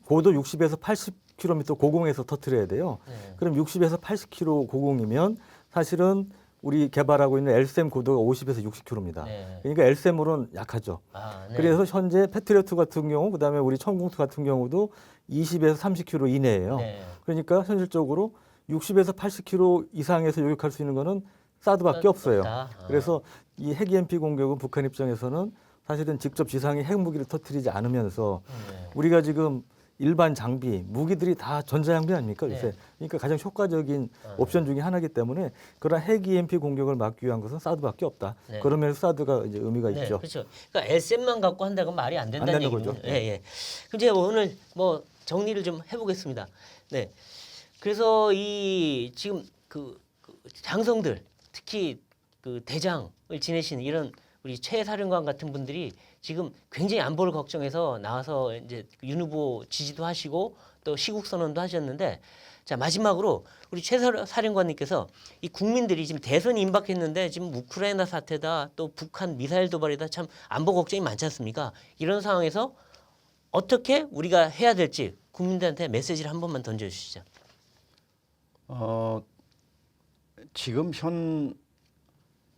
고도 60에서 80km 고공에서 터뜨려야 돼요. 네. 그럼 60에서 80km 고공이면 사실은 우리 개발하고 있는 엘셈 고도가 50에서 60km입니다. 네. 그러니까 엘셈으로는 약하죠. 아, 네. 그래서 현재 패트리어트 같은 경우, 그다음에 우리 천궁투 같은 경우도 20에서 30km 이내예요. 네. 그러니까 현실적으로 60에서 80km 이상에서 요격할 수 있는 거는 사드밖에 없어요. 없다. 그래서 이 핵 EMP 공격은 북한 입장에서는 사실은 직접 지상에 핵무기를 터뜨리지 않으면서 네. 우리가 지금 일반 장비, 무기들이 다 전자장비 아닙니까 요새? 네. 그러니까 가장 효과적인 옵션 중에 하나이기 때문에 그런 핵 EMP 공격을 막기 위한 것은 사드밖에 없다. 네. 그러면서 사드가 이제 의미가 네, 있죠. 그렇죠. 그러니까 엘셈만 갖고 한다는 건 말이 안 된다는 안 되는 얘기죠. 거죠. 예, 예. 그럼 제가 오늘 뭐 정리를 좀 해보겠습니다. 네. 그래서 이 지금 그 장성들 특히 그 대장을 지내신 이런 우리 최 사령관 같은 분들이 지금 굉장히 안보를 걱정해서 나와서 이제 윤 후보 지지도 하시고 또 시국 선언도 하셨는데 자 마지막으로 우리 최 사령관님께서 이 국민들이 지금 대선이 임박했는데 지금 우크라이나 사태다 또 북한 미사일 도발이다 참 안보 걱정이 많지 않습니까? 이런 상황에서 어떻게 우리가 해야 될지 국민들한테 메시지를 한 번만 던져주시죠. 지금 현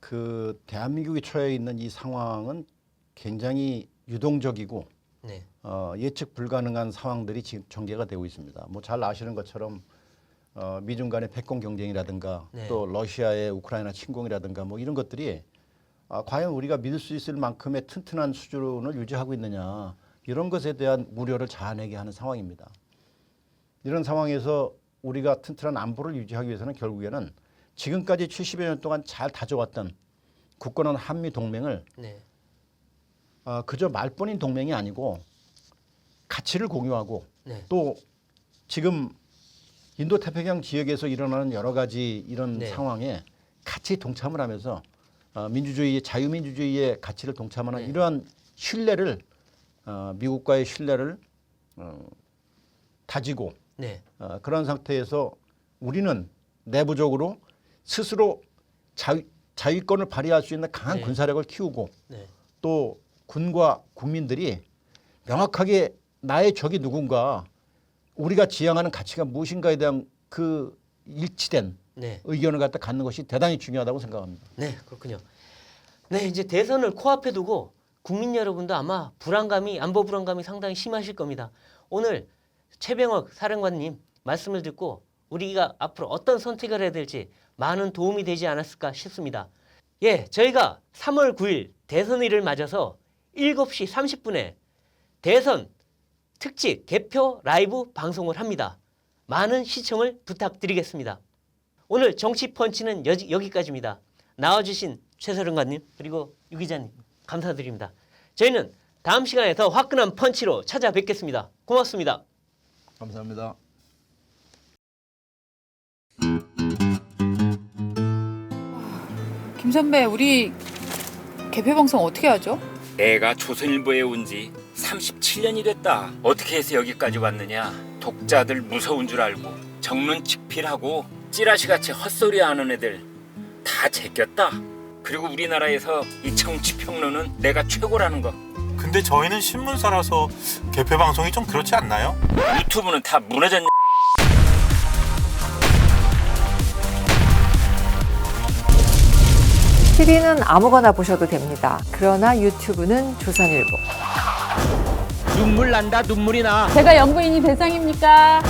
그 대한민국이 처해 있는 이 상황은 굉장히 유동적이고 네, 예측 불가능한 상황들이 지금 전개가 되고 있습니다. 뭐 잘 아시는 것처럼 미중 간의 패권 경쟁이라든가 네. 또 러시아의 우크라이나 침공이라든가 뭐 이런 것들이 과연 우리가 믿을 수 있을 만큼의 튼튼한 수준을 유지하고 있느냐 이런 것에 대한 우려를 자아내게 하는 상황입니다. 이런 상황에서 우리가 튼튼한 안보를 유지하기 위해서는 결국에는 지금까지 70여 년 동안 잘 다져왔던 굳건한 한미 동맹을 네, 그저 말뿐인 동맹이 아니고 가치를 공유하고 네, 또 지금 인도태평양 지역에서 일어나는 여러 가지 이런 네. 상황에 같이 동참을 하면서 민주주의, 자유민주주의의 가치를 동참하는 네. 이러한 신뢰를 미국과의 신뢰를 다지고 네, 그런 상태에서 우리는 내부적으로 스스로 자위권을 발휘할 수 있는 강한 네. 군사력을 키우고 네, 또 군과 국민들이 명확하게 나의 적이 누군가 우리가 지향하는 가치가 무엇인가에 대한 그 일치된 네. 의견을 갖다 갖는 것이 대단히 중요하다고 생각합니다. 네, 그렇군요. 네, 이제 대선을 코앞에 두고 국민 여러분도 아마 안보 불안감이 상당히 심하실 겁니다. 오늘 최병욱 사령관님 말씀을 듣고 우리가 앞으로 어떤 선택을 해야 될지 많은 도움이 되지 않았을까 싶습니다. 예, 저희가 3월 9일 대선일을 맞아서 7시 30분에 대선 특집 개표 라이브 방송을 합니다. 많은 시청을 부탁드리겠습니다. 오늘 정치 펀치는 여기까지입니다. 나와주신 최서령관님 그리고 유 기자님 감사드립니다. 저희는 다음 시간에 더 화끈한 펀치로 찾아뵙겠습니다. 고맙습니다. 감사합니다. 김 선배, 우리 개표 방송 어떻게 하죠? 내가 조선일보에 온 지 37년이 됐다. 어떻게 해서 여기까지 왔느냐? 독자들 무서운 줄 알고 정론직필하고 찌라시같이 헛소리 하는 애들 다 제꼈다. 그리고 우리나라에서 이 정치평론은 내가 최고라는 거. 근데 저희는 신문사라서 개표 방송이 좀 그렇지 않나요? 유튜브는 다 무너졌냐? TV는 아무거나 보셔도 됩니다. 그러나 유튜브는 조선일보. 눈물 난다, 눈물이 나. 제가 연구인이 대상입니까?